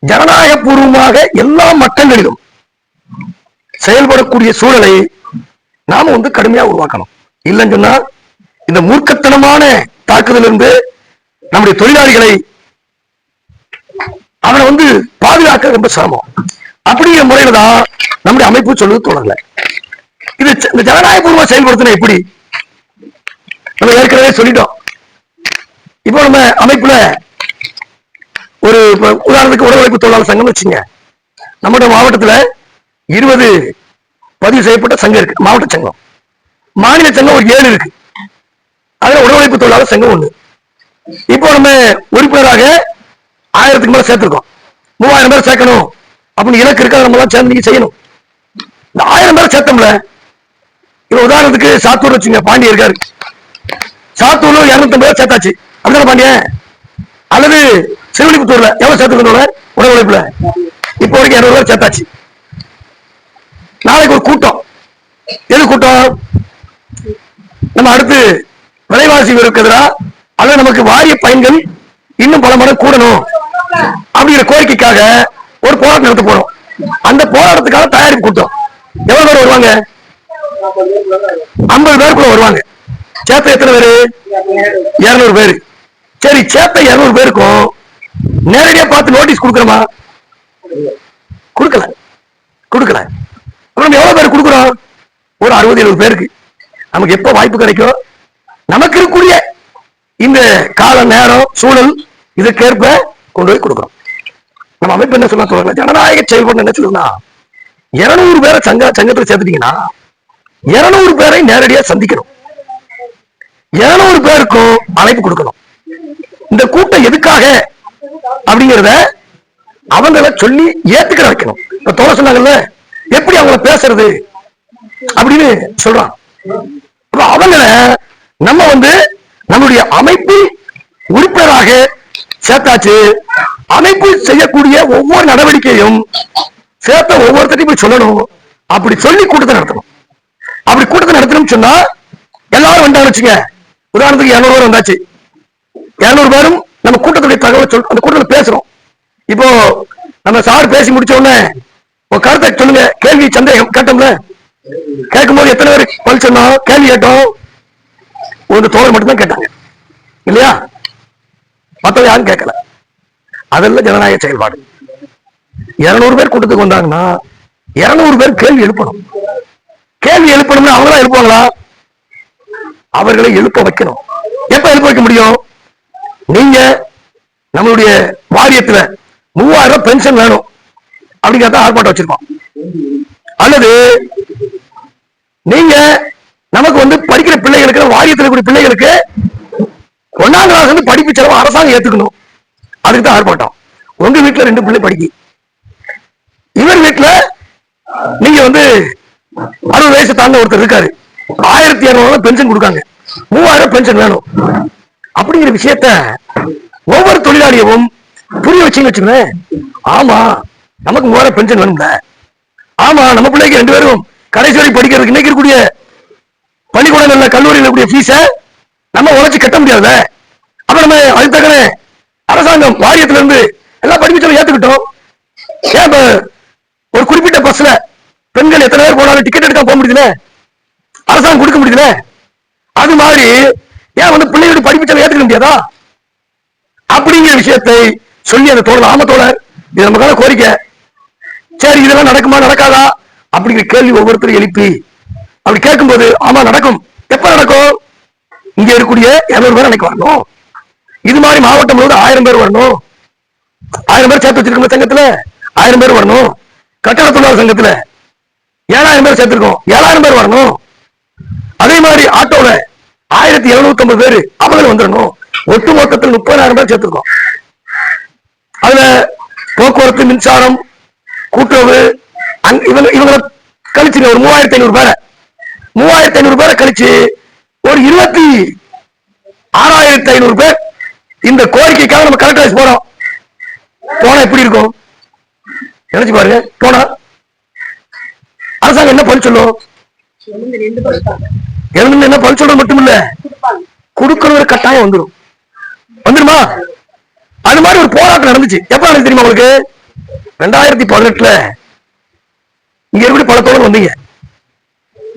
ஜனநாயக பூர்வமாக எல்லா மட்டங்களிலும் செயல்படக்கூடிய சூழலை நாம கடுமையா உருவாக்கணும். இல்லைன்னு சொன்னா இந்த மூர்க்கத்தனமான தாக்குதல் இருந்து நம்முடைய தொழிலாளிகளை அவனை பாதுகாக்க ரொம்ப சிரமம். அப்படிங்கிற முறையில தான் நம்முடைய அமைப்பு சொல்லுவது தோழர்களே. இது இந்த ஜனநாயக பூர்வமா செயல்படுத்தின எப்படி நம்ம ஏற்கனவே சொல்லிட்டோம். இப்போ நம்ம அமைப்புல ஒரு உதாரணத்துக்கு உடல் தொழிலாளர் சங்கம் வச்சுங்க. நம்முடைய மாவட்டத்துல 20 பதிவு செய்யப்பட்ட சங்கம் இருக்கு, மாவட்ட சங்கம். மாநில சங்கம் ஒரு 7 இருக்கு. அதுல உடல் தொழிலாளர் சங்கம் 1. இப்போ நம்ம உறுப்பினராக 1000க்கு மேல சேர்த்திருக்கோம். 3000 பேர் சேர்க்கணும் அப்படின்னு இலக்கு இருக்க, நம்ம எல்லாம் சேர்ந்து செய்யணும். இந்த 1000 பேர் சேர்த்தோம்ல, இப்ப உதாரணத்துக்கு சாத்தூர் வச்சுங்க, பாண்டிய இருக்காரு. சாத்தூர்ல 250 பேர் சேர்த்தாச்சு, அப்படிதான பாண்டியன்? அல்லது சிறுவில்லிபுத்தூர்ல எவ்வளவு சேர்த்துக்கணும் உடல் உழைப்புல? இப்போ வரைக்கும் 200 பேர் சேர்த்தாச்சு. நாளைக்கு ஒரு கூட்டம். எது கூட்டம்? நம்ம அடுத்து விலைவாசி இருக்கிறதா அல்லது நமக்கு வாரிய பயன்கள் இன்னும் பல மடங்கு கூடணும் அப்படிங்கிற கோரிக்கைக்காக ஒரு போராட்டம் நடத்த போறோம். அந்த போராட்டத்துக்காக தயாரிப்பு கூட்டம். எவ்வளவு பேர் வருவாங்க? 50 பேருக்குள்ள வருவாங்க. சேர்த்த எத்தனை பேரு? 200 பேரு. சரி, சேர்த்த 200 பேருக்கும் நேரடியா பார்த்து நோட்டீஸ் கொடுக்கறோமா? கொடுக்கல. அப்புறம் எவ்வளவு பேர் கொடுக்குறோம்? ஒரு 60-70 பேருக்கு. நமக்கு எப்ப வாய்ப்பு கிடைக்கும், நமக்கு இருக்கக்கூடிய இந்த கால நேரம் சூழல் இதுக்கேற்ப கொண்டு போய் கொடுக்கிறோம். நம்ம அமைப்பு என்ன சொல்ல, ஜனநாயக செயல்பாடு என்ன சொல்லுன்னா, 200 பேரை சங்கத்தில் சேர்த்துட்டீங்கன்னா 200 பேரை நேரடியா சந்திக்கணும். 200 பேருக்கும் அழைப்பு கொடுக்கணும். இந்த கூட்டம் எதுக்காக அப்படிங்கிறத அவங்கள சொல்லி ஏத்துக்கிற வைக்கணும். இப்ப தோழ சொன்னாங்கல்ல, எப்படி அவங்கள பேசுறது அப்படின்னு சொல்றான். அவங்கள நம்ம நம்முடைய அமைப்பில் உறுப்பினராக சேர்த்தாச்சு. அமைப்பு செய்யக்கூடிய ஒவ்வொரு நடவடிக்கையும் சேர்த்த ஒவ்வொருத்தையும் போய் சொல்லணும். அப்படி சொல்லி கூட்டத்தை நடத்தணும். அப்படி கூட்டத்தை நடத்தணும் சொன்னா எல்லாரும் வந்தாங்க வச்சுங்க. உதாரணத்துக்கு 200 பேர் வந்தாச்சு. 200 பேரும் நம்ம கூட்டத்துடைய தகவல் அந்த கூட்டத்தில் பேசுறோம். இப்போ நம்ம சார் பேசி முடிச்ச உடனே ஒரு கருத்தை சொல்லுங்க, கேள்வி சந்தேகம் கேட்டோம்ல, கேட்கும்போது எத்தனை பேர் பதில் சொன்னோம்? கேள்வி கேட்டோம், ஒரு தோழர் மட்டும்தான் கேட்டாங்க இல்லையா? மற்றவங்க யாரும் கேட்கல. அதெல்லாம் ஜனநாயக செயல்பாடு. 200 பேர் கூட்டத்துக்கு வந்தாங்கன்னா 200 பேர் கேள்வி எழுப்பணும். கேள்வி எழுப்பணும்னு அவங்களா எழுப்புவாங்களா? அவர்களை எழுப்ப வைக்கணும். எப்ப எழுப்ப வைக்க முடியும்? நீங்க நம்மளுடைய வாரியத்துல 3000 பென்ஷன் வேணும் அப்படிங்கிறத ஆர்ப்பாட்டம் வச்சிருக்கோம். அல்லது நீங்க நமக்கு படிக்கிற பிள்ளைகளுக்கு, வாரியத்தில் கூடிய பிள்ளைகளுக்கு 1ஆம் கிளாஸ் படிப்பு செலவு அரசாங்கம் ஏத்துக்கணும், அதுக்கு தான் ஆர்ப்பாட்டம். உங்க வீட்டுல 2 பிள்ளை படிக்க, இவர் வீட்டுல நீங்க 60 வயசு தாண்ட ஒருத்தர் இருக்காரு, 1200 பென்ஷன் கொடுக்காங்க, 3000 பென்ஷன் வேணும் அப்படிங்கிற விஷயத்த ஒவ்வொரு தொழிலாளியும் புரிய வச்சுன்னு வச்சுக்கோங்க. ஆமா நமக்கு 3000 பென்ஷன் வேணும்ல, ஆமா நம்ம பிள்ளைக்கு 2 பேரும் கடைசி வரை படிக்கிறதுக்கு இன்னைக்கு இருக்கக்கூடிய பள்ளிக்கூடங்கள்ல கல்லூரியில் கூடிய ஃபீஸ நம்ம உழைச்சு கட்ட முடியாதுல்ல. அப்ப நம்ம அதுக்கு தக்கன அரசாங்கம் வாரியத்துல இருந்து எல்லாம் படிப்பு ஏத்துக்கிட்டோம். ஏன் ஒரு குறிப்பிட்ட பஸ்ல பெண்கள் எத்தனை பேர் போனாலும் டிக்கெட் எடுக்க போக முடியல, அரசாங்கம் கொடுக்க முடியல. அது மாதிரி ஏன் பிள்ளைகளுடைய படிப்பு செலவு ஏத்துக்க முடியாதா அப்படிங்கிற விஷயத்தை சொல்லி அந்த தோழர், ஆம தோழர் இது நமக்கான கோரிக்கை, சரி இதெல்லாம் நடக்குமா நடக்காதா அப்படிங்கிற கேள்வி ஒவ்வொருத்தரும் எழுப்பி அப்படி கேட்கும்போது ஆமா நடக்கும். எப்ப நடக்கும்? இங்க இருக்கக்கூடிய 200 பேர் அன்னைக்கு வரணும். இது மாதிரி மாவட்டம் முழுவதும் 1000 பேர் வரணும். 1000 பேர் சேர்த்து வச்சிருக்கோம் சங்கத்துல, 1000 பேர் வரணும். கட்டட தொழிலாளர் சங்கத்துல 7000 பேர் சேர்த்திருக்கோம், 7000 பேர் வரணும். அதே மாதிரி ஆட்டோல 1750 பேர் அவர்கள் வந்துடணும். ஒட்டு மொத்தத்தில் 30,000 பேர் சேர்த்திருக்கோம். அதுல போக்குவரத்து, மின்சாரம், கூட்டுறவு இவங்களை கழிச்சு ஒரு 3500 பேரை 3500 பேரை கழிச்சு ஒரு 26,500 பேர் இந்த கோரிக்கைக்காக நம்ம கலெக்டர் ஆஃபீஸ் போறோம். போனா எப்படி இருக்கும் நினைச்சு பாருங்க. போனா அரசாங்கம் என்ன பதில் சொல்லும்? என்ன பதில் சொல்றது மட்டும் இல்ல, கொடுக்கிற ஒரு கட்டாயம் வந்துருமா? அது மாதிரி ஒரு போராட்டம் நடந்துச்சு. எப்ப நடந்துச்சு தெரியுமா உங்களுக்கு? 2018 இங்க எப்படி பல தோழர் வந்தீங்க.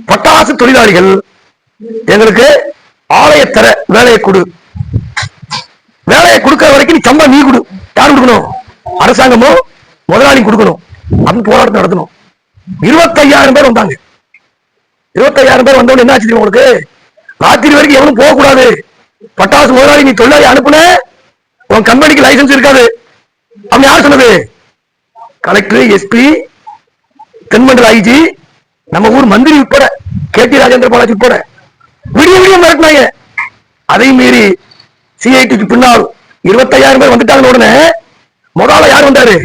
பட்டாசு தொழிலாளிகள் எங்களுக்கு ஆலயத்தர வேலையை கொடு, வேலையை கொடுக்கிற வரைக்கும் நீ சம்பளம் நீ கொடு. யார் கொடுக்கணும்? அரசாங்கமோ முதலாளி கொடுக்கணும் அப்படின்னு போராட்டம் நடத்தணும். 25,000 பேர் வந்தாங்க. 25,000 பேர் வந்தவங்க என்ன ஆச்சு உங்களுக்கு? ராத்திரி வரைக்கும் எவனும் போக கூடாது. பட்டாசு முதலாளி நீ தொழிலாளி அனுப்புன உன் கம்பெனிக்கு லைசன்ஸ் இருக்காது அப்படி யார் சொன்னது? கலெக்டர், எஸ்பி, தென்மண்டல ஐஜி, நம்ம ஊர் மந்திரி உட்பட, KT ராஜேந்திர பாலாஜி உட்பட விடிய விடிய மிரட்டினாங்க. அதை மீறி சிஐடிக்கு பின்னால் 25,000 பேர் வந்துட்டாங்க. உடனே முதல்ல யார் வந்தாரு?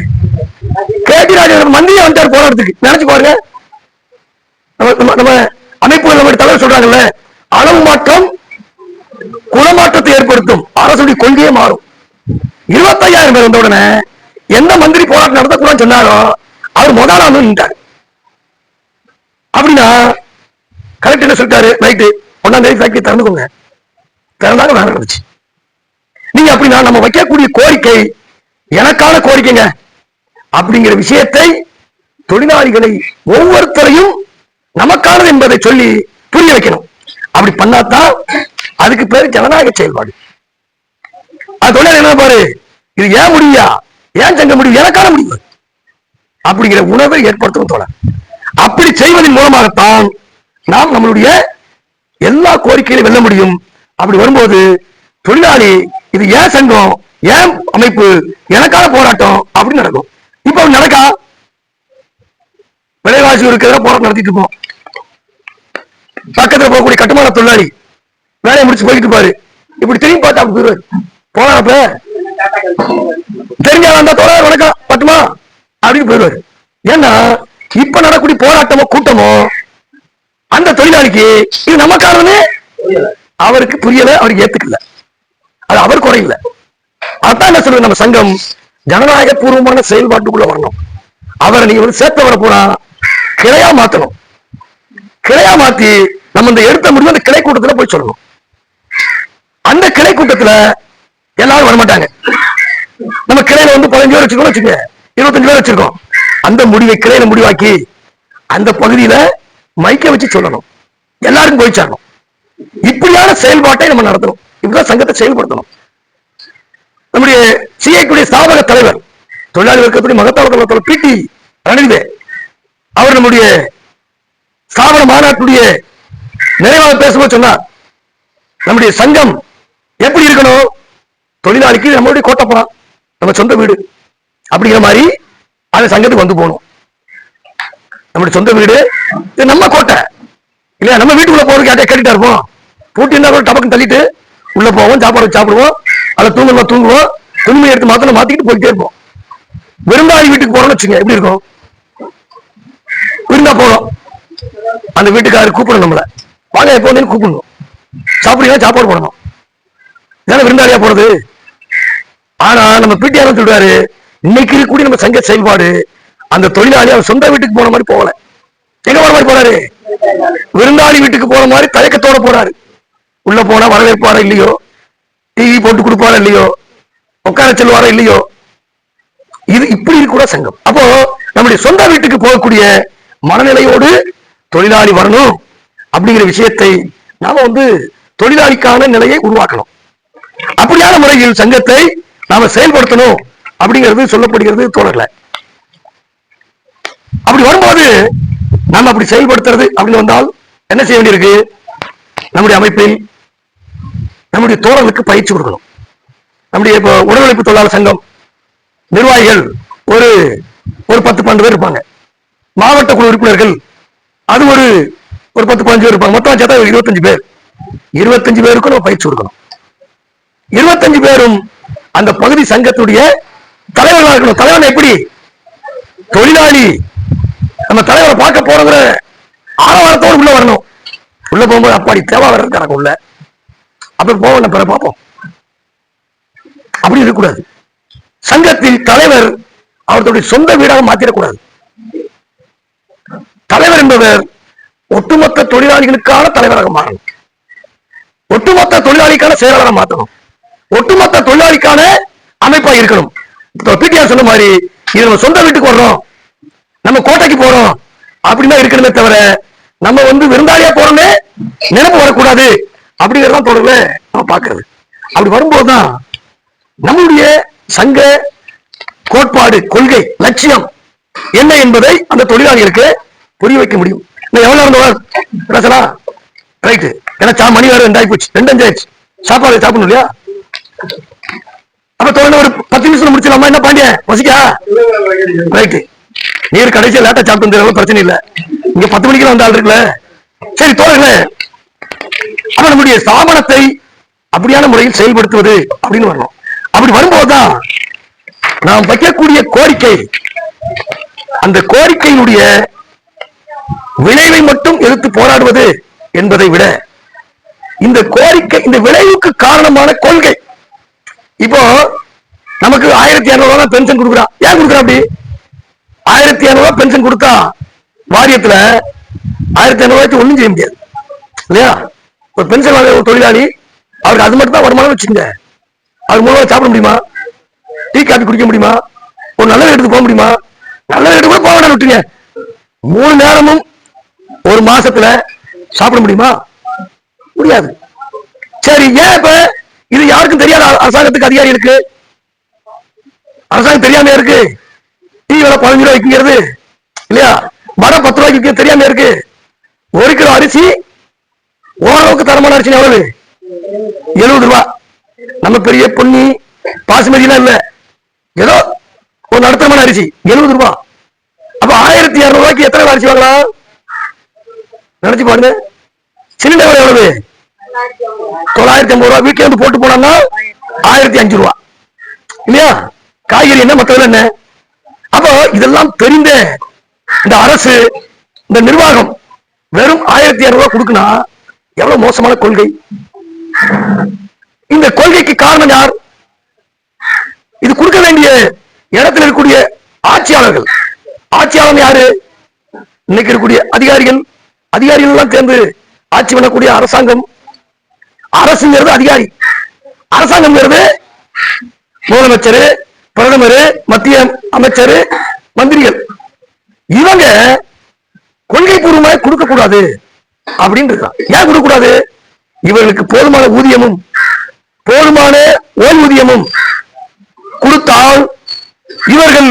KT ராஜேந்திர மந்திரி வந்தார் போராட்டத்துக்கு. நினைச்சு பாருங்க. நம்ம அமைப்புகள் நம்ம தலைவர் சொல்றாங்கல்ல, அளவு மாற்றம் குணமாற்றத்தை ஏற்படுத்தும், அரசுடைய கொள்கையே மாறும். 25,000 பேர் வந்த உடனே எந்த மந்திரி போராட்டம் நடத்தக்கூடாதுன்னு சொன்னாரோ அவர் முதல்ல நின்றார். அப்படின்னா கலெக்டர் என்ன சொல்லிட்டாரு? ரைட்டு 1ஆம் தேதி ஃபேக்டரி திறந்துக்கோங்க. திறந்தாங்க, வேலை நடந்துச்சு. நீங்க அப்படின்னா நம்ம வைக்கக்கூடிய கோரிக்கை எனக்கான கோரிக்கைங்க அப்படிங்கிற விஷயத்தை தொழிலாளிகளை ஒவ்வொருத்தரையும் நமக்கானது என்பதை சொல்லி புரிய வைக்கணும். அப்படி பண்ணாதான் அதுக்கு பேரு ஜனநாயக செயல்பாடு. அது தொழிலாளி என்ன பாரு, இது ஏன் முடியா, ஏன் சங்க முடியும், எனக்கான முடிவு அப்படிங்கிற உணர்வை ஏற்படுத்தணும் தோழர். அப்படி செய்வதன் மூலமாகத்தான் நாம் நம்மளுடைய எல்லா கோரிக்கைகளையும் வெல்ல முடியும். அப்படி வரும்போது தொழிலாளி இது ஏன் சங்கம், ஏன் அமைப்பு, எனக்கான போராட்டம் அப்படின்னு நடக்கும். இப்ப நடக்கா? விலைவாசி இருக்கிற போராட்டம் நடத்திட்டு இருப்போம். பக்கத்துல போகக்கூடிய கட்டுமான தொழிலாளி வேலையை முடிச்சு போயிட்டு இருப்பாரு. இப்படி திரும்பி பார்த்தா அப்படி போயிருவாரு. போறாப்ப தெரிஞ்சாலும் தோழர் வணக்கம் பட்டுமா அப்படின்னு போயிருவாரு. ஏன்னா இப்ப நடக்கூடிய போராட்டமோ கூட்டமோ அந்த தொழிலாளிக்கு இது நமக்கானது அவருக்கு புரியல, அவருக்கு ஏத்துக்கல, அது அவர் குறையில. அதான் என்ன சொல்றது, நம்ம சங்கம் ஜனநாயக பூர்வமான செயல்பாட்டுக்குள்ள வரணும். அவரை நீங்க சேர்த்த வர போனா கிளையா மாத்தணும். கிளையா மாத்தி நம்ம இந்த எடுத்த முடிவு அந்த கிளை கூட்டத்துல போய் சொல்லணும். அந்த கிளை கூட்டத்துல எல்லாரும் வரமாட்டாங்க. நம்ம கிளையில வந்து 15 பேர் வச்சிருக்கோம் வச்சுக்க, 25 பேர் வச்சிருக்கோம். அந்த முடிவை கிளையில முடிவாக்கி அந்த பகுதியில மைக்க வச்சு சொல்லணும், எல்லாருக்கும் போய் சேரணும். இப்படியான செயல்பாட்டை நம்ம நடத்தணும். இப்படிதான் சங்கத்தை செயல்படுத்தணும். நம்முடைய சிஐக்குடைய ஸ்தாபக தலைவர் தொழிலாளி வர்க்கத்துடைய மகத்தான பிடி ரணவிதே அவர் நம்முடைய ஸ்தாபன மாநாட்டுடைய நிறைவாக பேசும்போது சொன்னார், நம்முடைய சங்கம் எப்படி இருக்கணும், தொழிலாளிக்கு நம்மளுடைய கோட்டப்பா நம்ம சொந்த வீடு அப்படிங்கிற மாதிரி அந்த சங்கத்துக்கு வந்து போகணும். நம்முடைய சொந்த வீடு நம்ம கோட்டை இல்லையா, நம்ம வீட்டுக்குள்ள போறதுக்கு யார்ட்டே கேட்டுட்டா இருப்போம். பூட்டி இருந்தா கூட டபக்கு தள்ளிட்டு உள்ள போவோம், சாப்பாடு சாப்பிடுவோம், அதை தூங்கணும் தூங்குவோம், துணிமை எடுத்து மாத்திக்கிட்டு போயிட்டே இருப்போம். விருந்தாளி வீட்டுக்கு போறோம்னு வச்சுங்க, எப்படி இருக்கும், விருந்தா போறோம், அந்த வீட்டுக்காரர் கூப்பிடணும், நம்மள வாங்க எப்போ வந்து கூப்பிடணும், சாப்பிடுறீங்க சாப்பாடு போடணும், இதான விருந்தாளியா போறது. ஆனா நம்ம பிடிஆர் சொல்றாரு, இன்னைக்கு இருக்கக்கூடிய நம்ம சங்க செயல்பாடு அந்த தொழிலாளி அவர் சொந்த வீட்டுக்கு போன மாதிரி போகல. எங்க போற மாதிரி போறாரு, விருந்தாளி வீட்டுக்கு போற மாதிரி தயக்கத்தோட போறாரு. உள்ள போனா வரவேற்பாரா இல்லையோ, டிவி போட்டு கொடுப்பாரா இல்லையோ, உட்கார செல்வாரா இல்லையோ, இது இப்படி இருக்க கூட சங்கம். அப்போ நம்முடைய சொந்த வீட்டுக்கு போகக்கூடிய மனநிலையோடு தொழிலாளி வரணும் அப்படிங்கிற விஷயத்தை நாம வந்து தொழிலாளிக்கான நிலையை உருவாக்கணும். அப்படியான முறையில் சங்கத்தை நாம செயல்படுத்தணும் அப்படிங்கிறது சொல்லப்படுகிறது தோழர்களே. அப்படி வரும்போது நம்ம அப்படி செயல்படுத்துறது அப்படின்னு வந்தால் என்ன செய்ய வேண்டியிருக்கு, நம்முடைய அமைப்பில் நம்முடைய தோழர்களுக்கு பயிற்சி கொடுக்கணும். நம்முடைய இப்போ உடல் உழைப்பு தொழிலாளர் சங்கம் நிர்வாகிகள் ஒரு 10-12 பேர் இருப்பாங்க, மாவட்ட குழு உறுப்பினர்கள் அது ஒரு 10-15 பேர் இருப்பாங்க, மொத்தம் சேர்த்தா 25 பேர். 25 பேருக்கும் நம்ம பயிற்சி கொடுக்கணும். 25 பேரும் அந்த பகுதி சங்கத்துடைய தலைவர்களாக இருக்கணும். தலைவன் எப்படி, தொழிலாளி நம்ம தலைவரை பார்க்க போறோங்கிற ஆரவாரத்தோடு உள்ள வரணும். உள்ள போகும்போது அப்பாடி தேவா வர்றதுக்கான உள்ள அப்படி போவோம், பிற பார்ப்போம், அப்படி இருக்கக்கூடாது. சங்கத்தில் தலைவர் அவர்களுடைய சொந்த வீடாக மாத்திடக்கூடாது. தலைவர் என்பவர் ஒட்டுமொத்த தொழிலாளிகளுக்கான தலைவராக மாறணும், ஒட்டுமொத்த தொழிலாளிக்கான செயலாளராக மாற்றணும், ஒட்டுமொத்த தொழிலாளிக்கான அமைப்பாக இருக்கணும். பிடிஆர் சொன்ன மாதிரி இது நம்ம சொந்த வீட்டுக்கு வர்றோம், நம்ம கோட்டைக்கு போறோம் அப்படின்னா இருக்கணுமே தவிர நம்ம வந்து விருந்தாளியா போறோம்னு நினைப்பு வரக்கூடாது அப்படிங்கறதான் தொடர்ல நம்ம பாக்குறது. அப்படி வரும்போதுதான் நம்முடைய சங்க கோட்பாடு, கொள்கை, லட்சியம் என்ன என்பதை அந்த தொழிலாளிகளுக்கு புரிய வைக்க முடியும். எவ்வளவு இருந்தவர் பேசலாம் ரைட்டு, ஏன்னா மணி வேற 2 ஆயிப்போச்சு, 2:05 ஆயிடுச்சு, சாப்பாடு சாப்பிடணும் இல்லையா. அப்ப தொடர்ந்து ஒரு 10 நிமிஷம் முடிச்சிடலாமா, என்ன பாண்டிய வசிக்கா ரைட்டு, நீர் கடைசியா லேட்டா சாப்பிட்டு பிரச்சனை இல்ல, இங்க 10 மணிக்கு வந்த ஆள் இருக்குல்ல, சரி தோழர்களே. அப்ப நம்முடைய ஸ்தாபனத்தை அப்படியான முறையில் செயல்படுத்துவது அப்படின்னு வரணும். அப்படி வரும்போதுதான் நாம் வைக்கக்கூடிய கோரிக்கை, அந்த கோரிக்கையினுடைய விளைவை மட்டும் எதிர்த்து போராடுவது என்பதை விட இந்த கோரிக்கை, இந்த விளைவுக்கு காரணமான கொள்கை. இப்போ நமக்கு 1200 பென்ஷன் கொடுக்குறான், ஏன் கொடுக்குறான் அப்படி, 1200 பென்ஷன் கொடுத்தா வாரியத்துல 1500 ஒண்ணும் செய்ய முடியாது இல்லையா. ஒரு பென்ஷன் வாங்க ஒரு தொழிலாளி, அவருக்கு அது மட்டும் தான் வருமானம் வச்சுங்க, அவர் மூலம் சாப்பிட முடியுமா, டீ காபி குடிக்க முடியுமா, ஒரு நல்ல இடத்துக்கு போக முடியுமா, நல்ல இடத்துக்கு கூட போக வேண்டாம் விட்டுங்க, 3 நேரமும் ஒரு மாசத்துல சாப்பிட முடியுமா, முடியாது. சரி, ஏன் இப்ப இது யாருக்கும் தெரியாத அரசாங்கத்துக்கு அதிகாரி இருக்கு, அரசாங்கம் தெரியாம இருக்கு, டீ விலை 15 ரூபாய் விற்கிறது இல்லையா, வடை 10 ரூபாய்க்கு தெரியாம இருக்கு, 1 கிலோ அரிசி ஓரளவுக்கு தரமான அரிசி எவ்வளவு, 70 ரூபாய். நம்ம பெரிய பொன்னி பாசுமதி எல்லாம் இல்ல, ஏதோ ஒரு நடுத்தரமான அரிசி 70 ரூபாய். அப்ப 1200 ரூபாய்க்கு எத்தனை அரிசி வாங்கலாம் நினைச்சு பாருங்க. சிலிண்டர் எவ்வளவு, 950 ரூபாய். வீட்டுல வந்து போட்டு போனா 1005 ரூபாய் இல்லையா. காய்கறி என்ன, மத்ததுல என்ன. அப்போ இதெல்லாம் தெரிந்த இந்த அரசு, இந்த நிர்வாகம் வெறும் 1200 ரூபாய் கொடுக்கணும், எவ்வளவு மோசமான கொள்கை. இந்த கொள்கைக்கு காரணம் யார், இது கொடுக்க வேண்டிய இடத்தில் இருக்கக்கூடிய ஆட்சியாளர்கள். ஆட்சியாளர் யாரு, இன்னைக்கு இருக்கக்கூடிய அதிகாரிகள், அதிகாரிகள் எல்லாம் சேர்ந்து ஆட்சி பண்ணக்கூடிய அரசாங்கம். அரசுங்கிறது அதிகாரி, அரசாங்கம் முதலமைச்சர், பிரதமர், மத்திய அமைச்சர், மந்திரிகள் இவங்க கொள்கை பூர்வமாக கொடுக்க கூடாது அப்படின்னு இருக்கான். ஏன் கொடுக்க கூடாது? இவர்களுக்கு போதுமான ஊதியமும் போதுமான ஓய்வூதியமும் கொடுத்தால் இவர்கள்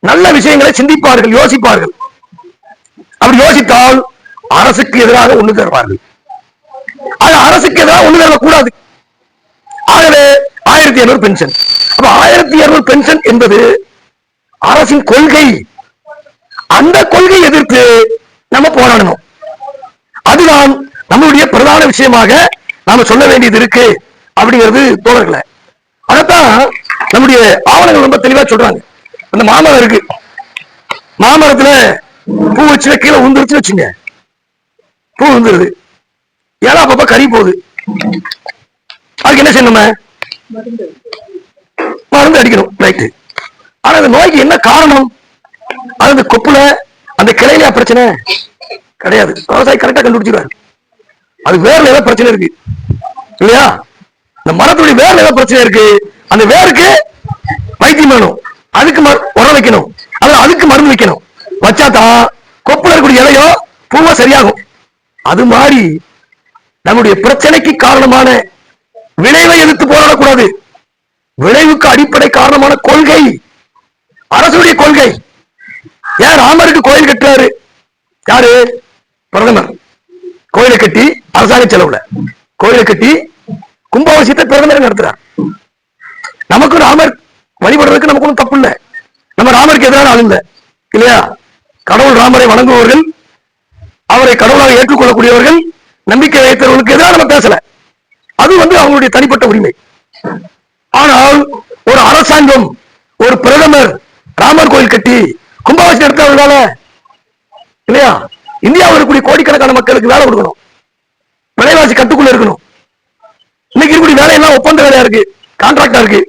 நல்ல விஷயங்களை சிந்திப்பார்கள், யோசிப்பார்கள். அப்படி யோசித்தால் அரசுக்கு எதிராக ஒண்ணு தருவார்கள். அது அரசுக்கு எதிராக ஒண்ணு தரக்கூடாது. ஆகவே 1200 பென்ஷன். அப்ப 1200 பென்ஷன் என்பது அரசின் கொள்கை. அந்த கொள்கை எதிர்த்து நம்ம போராடணும். அதுதான் நம்மளுடைய பிரதான விஷயமாக நாம சொல்ல வேண்டியது இருக்கு அப்படிங்கிறது தோழர்களே. அதத்தான் நம்முடைய ஆவணங்கள் ரொம்ப தெளிவா சொல்றாங்க. அந்த மாமரம் இருக்கு, மாமரத்துல பூ வச்சு கீழே உந்துருச்சு வச்சுங்க, பூ உந்துருது, ஏழா அப்பப்ப கறி போகுது. அதுக்கு என்ன செய்யணும்? மருந்து அடிக்கணும், ரைட்டு. ஆனா அந்த நோய்க்கு என்ன காரணம்? அது அந்த கொப்புல அந்த கிளையில பிரச்சனை கிடையாது. விவசாயி கரெக்டா கண்டுபிடிச்சிருவாரு. அது வேர்ல ஏதோ பிரச்சனை இருக்கு இல்லையா? இந்த மரத்துடைய வேர்ல ஏதோ பிரச்சனை இருக்கு, அந்த வேருக்கு வைத்தியம் வேணும், அதுக்கு உரம் வைக்கணும், அதுக்கு மருந்து வைக்கணும். வச்சாதான் கொப்புல இருக்கக்கூடிய இலையோ பூவோ சரியாகும். அது மாதிரி நம்முடைய பிரச்சனைக்கு காரணமான விளைவை எதிர்த்து போராடக்கூடாது. விளைவுக்கு அடிப்படை காரணமான கொள்கை, அரசுடைய கொள்கை. ஏன் ராமருக்கு கோயில் கட்டுறாரு? யாரு? பிரதமர். கோயிலை கட்டி அரசாங்க செலவுல கோயிலை கட்டி கும்பாபிஷேகத்தை பிரதமர் நடத்துறார். நமக்கு ராமர் வழிபடுறதுக்கு நமக்கு ஒன்றும் தப்பு இல்லை. நம்ம ராமருக்கு எதிரான ஆள் இல்லை இல்லையா? கடவுள் ராமரை வணங்குபவர்கள், அவரை கடவுளாக ஏற்றுக்கொள்ளக்கூடியவர்கள், நம்பிக்கை வைத்தவர்களுக்கு எதிராக நம்ம பேசல. அது அவங்களுடைய தனிப்பட்ட உரிமை. ஆனால் ஒரு அரசாங்கம், ஒரு பிரதமர் ராமர் கோயில் கட்டி கும்பாபிஷேகம் நடத்துறதுனால இல்லையா? இந்தியாவில் இருக்கக்கூடிய கோடிக்கணக்கான மக்களுக்கு வேலை கொடுக்கணும், விலைவாசி கட்டுக்குள்ள இருக்கணும். இன்னைக்கு இருக்கக்கூடிய வேலையெல்லாம் ஒப்பந்த வேலையா இருக்கு, கான்ட்ராக்டா இருக்கு,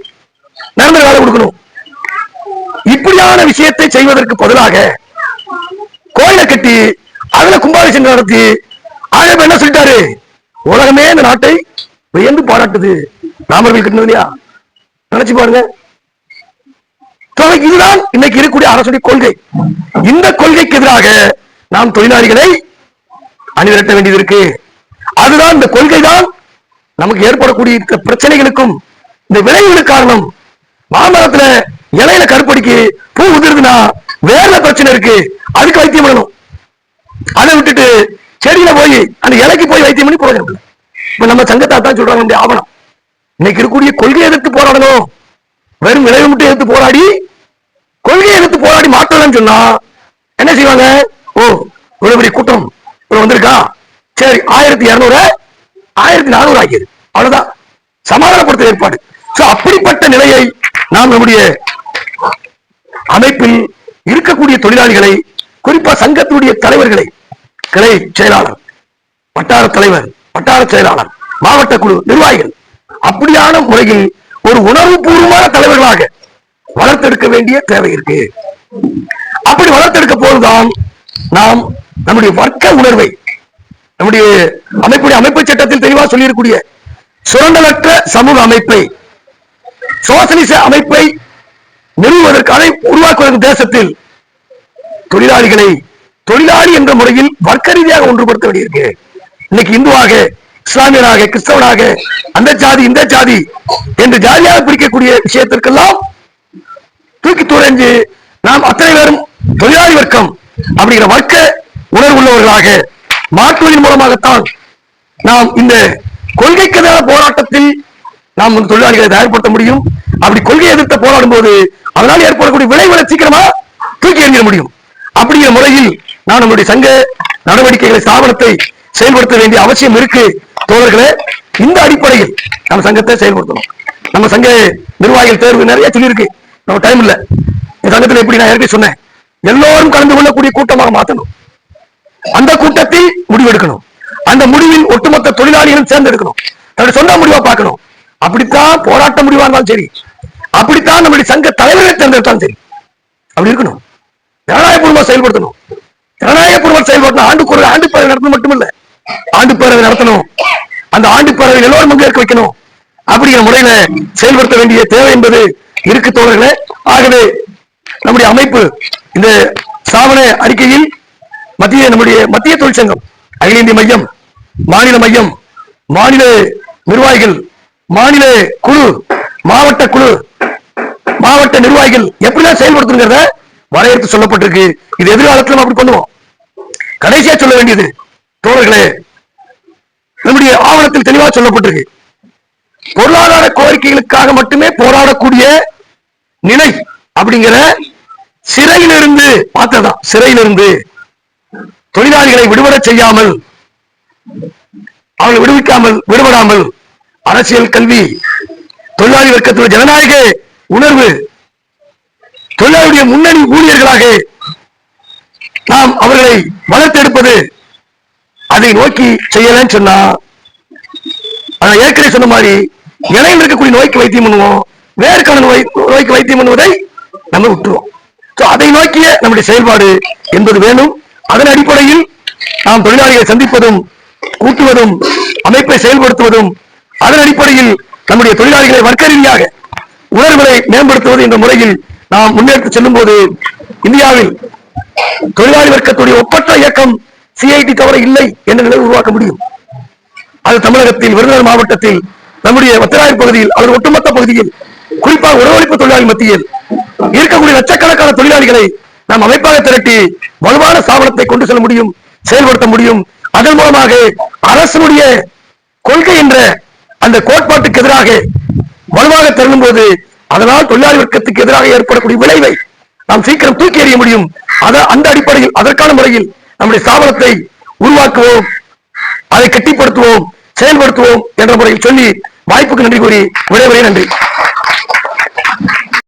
நிரந்தர வேலை கொடுக்கணும். இப்படியான விஷயத்தை செய்வதற்கு பதிலாக கோயிலை கட்டி அதுல கும்பாபிஷேகம் நடத்தி ஆக என்ன சொல்லிட்டாரு? உலகமே இந்த நாட்டை வியந்து பாராட்டுது, ராமர்கள் கட்டினது இல்லையா? நினைச்சு பாருங்க. இதுதான் இன்னைக்கு இருக்கக்கூடிய அரசுடைய கொள்கை. இந்த கொள்கைக்கு எதிராக நாம் தொழிலாளிகளை அணிதிரட்ட வேண்டியது இருக்கு. அதுதான் இந்த கொள்கை தான் நமக்கு ஏற்படக்கூடிய பிரச்சனைகளுக்கும் இந்த விளைவுகளுக்கு காரணம். மாமரத்துல இலையில கருப்படிக்கு பூ உதிர்துன்னா வேற பிரச்சனை இருக்கு, அதுக்கு வைத்தியம் பண்ணணும். அதை விட்டுட்டு செடியில போய் அந்த இலைக்கு போய் வைத்தியம் பண்ணி போராடணும். இப்ப நம்ம சங்கத்தா தான் சொல்றாங்க ஆவணம். இன்னைக்கு இருக்கக்கூடிய கொள்கையை எதிர்த்து போராடணும். வெறும் விளைவு மட்டும் எதிர்த்து போராடி கொள்கையை எதிர்த்து போராடி மாற்றலாம்னு சொன்னா என்ன செய்வாங்க? ஓ இவ்வளவு பெரிய கூட்டம் வந்திருக்கா, சரி 1200 1400 ஆகியது, அவ்வளவுதான் சமாதானப்படுத்த ஏற்பாடு. அப்படிப்பட்ட நிலையை நாம் நம்முடைய அமைப்பில் இருக்கக்கூடிய தொழிலாளிகளை, குறிப்பா சங்கத்தினுடைய தலைவர்களை, கிளை செயலாளர், வட்டார தலைவர், வட்டார செயலாளர், மாவட்ட குழு நிர்வாகிகள், அப்படியான முறையில் ஒரு உணர்வு பூர்வமான தலைவர்களாக வளர்த்தெடுக்க வேண்டிய தேவை இருக்கு. அப்படி வளர்த்தெடுக்க போதுதான் நாம் நம்முடைய வர்க்க உணர்வை, நம்முடைய அமைப்பு சட்டத்தில் தெளிவாக சொல்லியிருக்கூடிய சுரண்டலற்ற சமூக அமைப்பை, சோசலிச அமைப்பை நிறுவுவதற்கு, அதை உருவாக்குவதற்கு தேசத்தில் தொழிலாளிகளை தொழிலாளி என்ற முறையில் வர்க்க ரீதியாக ஒன்றுபடுத்த வேண்டியிருக்கு. இன்னைக்கு இந்துவாக, இஸ்லாமியனாக, கிறிஸ்தவனாக, அந்த ஜாதி இந்த ஜாதி என்று ஜாதியாக பிரிக்கக்கூடிய விஷயத்திற்கெல்லாம் தூக்கி துறைஞ்சு நாம் அத்தனை பேரும் தொழிலாளி வர்க்கம் அப்படிங்கிற வர்க்க உணர்வு உள்ளவர்களாக மாற்றுவதன் மூலமாகத்தான் நாம் இந்த கொள்கைக்கு எதிரான போராட்டத்தில் நாம் தொழிலாளிகளை தயார்படுத்த முடியும். அப்படி கொள்கை எதிர்த்து போராடும் போது அதனால் ஏற்படக்கூடிய விளைவுகளை சீக்கிரமா தூக்கி எறிய முடியும். அப்படிங்கிற முறையில் நாம் நம்முடைய சங்க நடவடிக்கைகளை, ஸ்தாபனத்தை செயல்படுத்த வேண்டிய அவசியம் இருக்கு தோழர்களே. இந்த அடிப்படையில் நம்ம சங்கத்தை செயல்படுத்தணும். நம்ம சங்க நிர்வாகிகள் தேர்வு நிறைய சொல்லியிருக்கு, நம்ம டைம் இல்ல. இந்த சங்கத்தில் எப்படி நான் ஏற்கனவே சொன்னேன், எல்லோரும் கலந்து கொள்ளக்கூடிய கூட்டமாக மாற்றணும். அந்த கூட்டத்தில் முடிவெடுக்கணும். அந்த முடிவில் ஒட்டுமொத்த தொழிலாளிகளும் சேர்ந்தெடுக்கணும். தன்னுடைய சொந்த முடிவா பார்க்கணும். அப்படித்தான் போராட்ட முடிவா இருந்தாலும் சரி, அப்படித்தான் நம்முடைய சங்க தலைவர்களை தேர்ந்தெடுத்தாலும் சரி, அப்படி இருக்கணும். ஜனநாயகபூர்வமா செயல்படுத்தணும். ஜனநாயகபூர்வம் செயல்படுத்தணும். ஆண்டு பேரவை நடத்தணும் மட்டுமல்ல, ஆண்டு பேரவை நடத்தணும். அந்த ஆண்டு பேரவையில் எல்லோரும் பங்கேற்க வைக்கணும். அப்படிங்கிற முறையில செயல்படுத்த வேண்டிய தேவை என்பது இருக்கு தோழர்களே. ஆகவே நம்முடைய அமைப்பு இந்த ஸ்தாபன அறிக்கையில் நம்முடைய மத்திய தொழிற்சங்கம், அகில இந்திய மையம், மாநில மையம், மாநில நிர்வாகிகள், மாநில குழு, மாவட்ட குழு, மாவட்ட நிர்வாகிகள் எப்படிலாம் செயல்படுத்துங்கிறத வரையறுத்து சொல்லப்பட்டிருக்கு. இது எதிர்காலத்திலும் அப்படி பண்ணுவோம். கடைசியா சொல்ல வேண்டியது தோழர்களே, நம்முடைய ஆவணத்தில் தெளிவாக சொல்லப்பட்டிருக்கு, பொருளாதார கோரிக்கைகளுக்காக மட்டுமே போராடக்கூடிய நிலை அப்படிங்கிற சிறையிலிருந்து பார்த்ததான், சிறையிலிருந்து தொழிலாளிகளை விடுபட செய்யாமல், அவர்கள் விடுபடாமல் அரசியல், கல்வி, தொழிலாளி வர்க்கத்துடைய ஜனநாயக உணர்வு, தொழிலாளருடைய முன்னணி ஊழியர்களாக நாம் அவர்களை வளர்த்தெடுப்பது, அதை நோக்கி செய்யலன்னு சொன்னா ஏற்கனவே சொன்ன மாதிரி இலையில் இருக்கக்கூடிய நோய்க்கு வைத்தியம் பண்ணுவோம், வேறுக்கான நோய்க்கு வைத்தியம் பண்ணுவதை நம்ம விட்டுருவோம். அதை நோக்கிய நம்முடைய செயல்பாடு என்பது வேணும். அதன் அடிப்படையில் நாம் தொழிலாளிகளை சந்திப்பதும், கூட்டுவதும், அமைப்பை செயல்படுத்துவதும், அதன் அடிப்படையில் நம்முடைய தொழிலாளிகளை வர்க்க ரீதியாக உணர்வுகளை மேம்படுத்துவது என்ற முறையில் நாம் முன்னெடுத்து செல்லும் போது இந்தியாவில் தொழிலாளி வர்க்கத்துடைய ஒப்பற்ற இயக்கம் சிஐடி தவிர இல்லை என்ற நிலை உருவாக்க முடியும். அது தமிழகத்தில் விருதுநகர் மாவட்டத்தில் நம்முடைய வத்திராயர் பகுதியில், அவர் ஒட்டுமொத்த பகுதியில், குறிப்பாக உணவளிப்பு தொழிலாளி மத்தியில் இருக்கக்கூடிய லட்சக்கணக்கான தொழிலாளிகளை நாம் அமைப்பாக திரட்டி வலுவான ஸ்தாபனத்தை கொண்டு செல்ல முடியும், செயல்படுத்த முடியும். அதன் மூலமாக அரசனுடைய கொள்கை என்ற அந்த கோட்பாட்டுக்கு எதிராக வலுவாக திரளும் போது அதனால் தொழிலாளி வர்க்கத்துக்கு எதிராக ஏற்படக்கூடிய விளைவை நாம் சீக்கிரம் தூக்கி எறிய முடியும். அந்த அடிப்படையில் அதற்கான முறையில் நம்முடைய ஸ்தாபனத்தை உருவாக்குவோம், அதை கட்டிப்படுத்துவோம், செயல்படுத்துவோம் என்ற முறையில் சொல்லி வாய்ப்புக்கு நன்றி கூறி விடைபெறுகிறேன். நன்றி.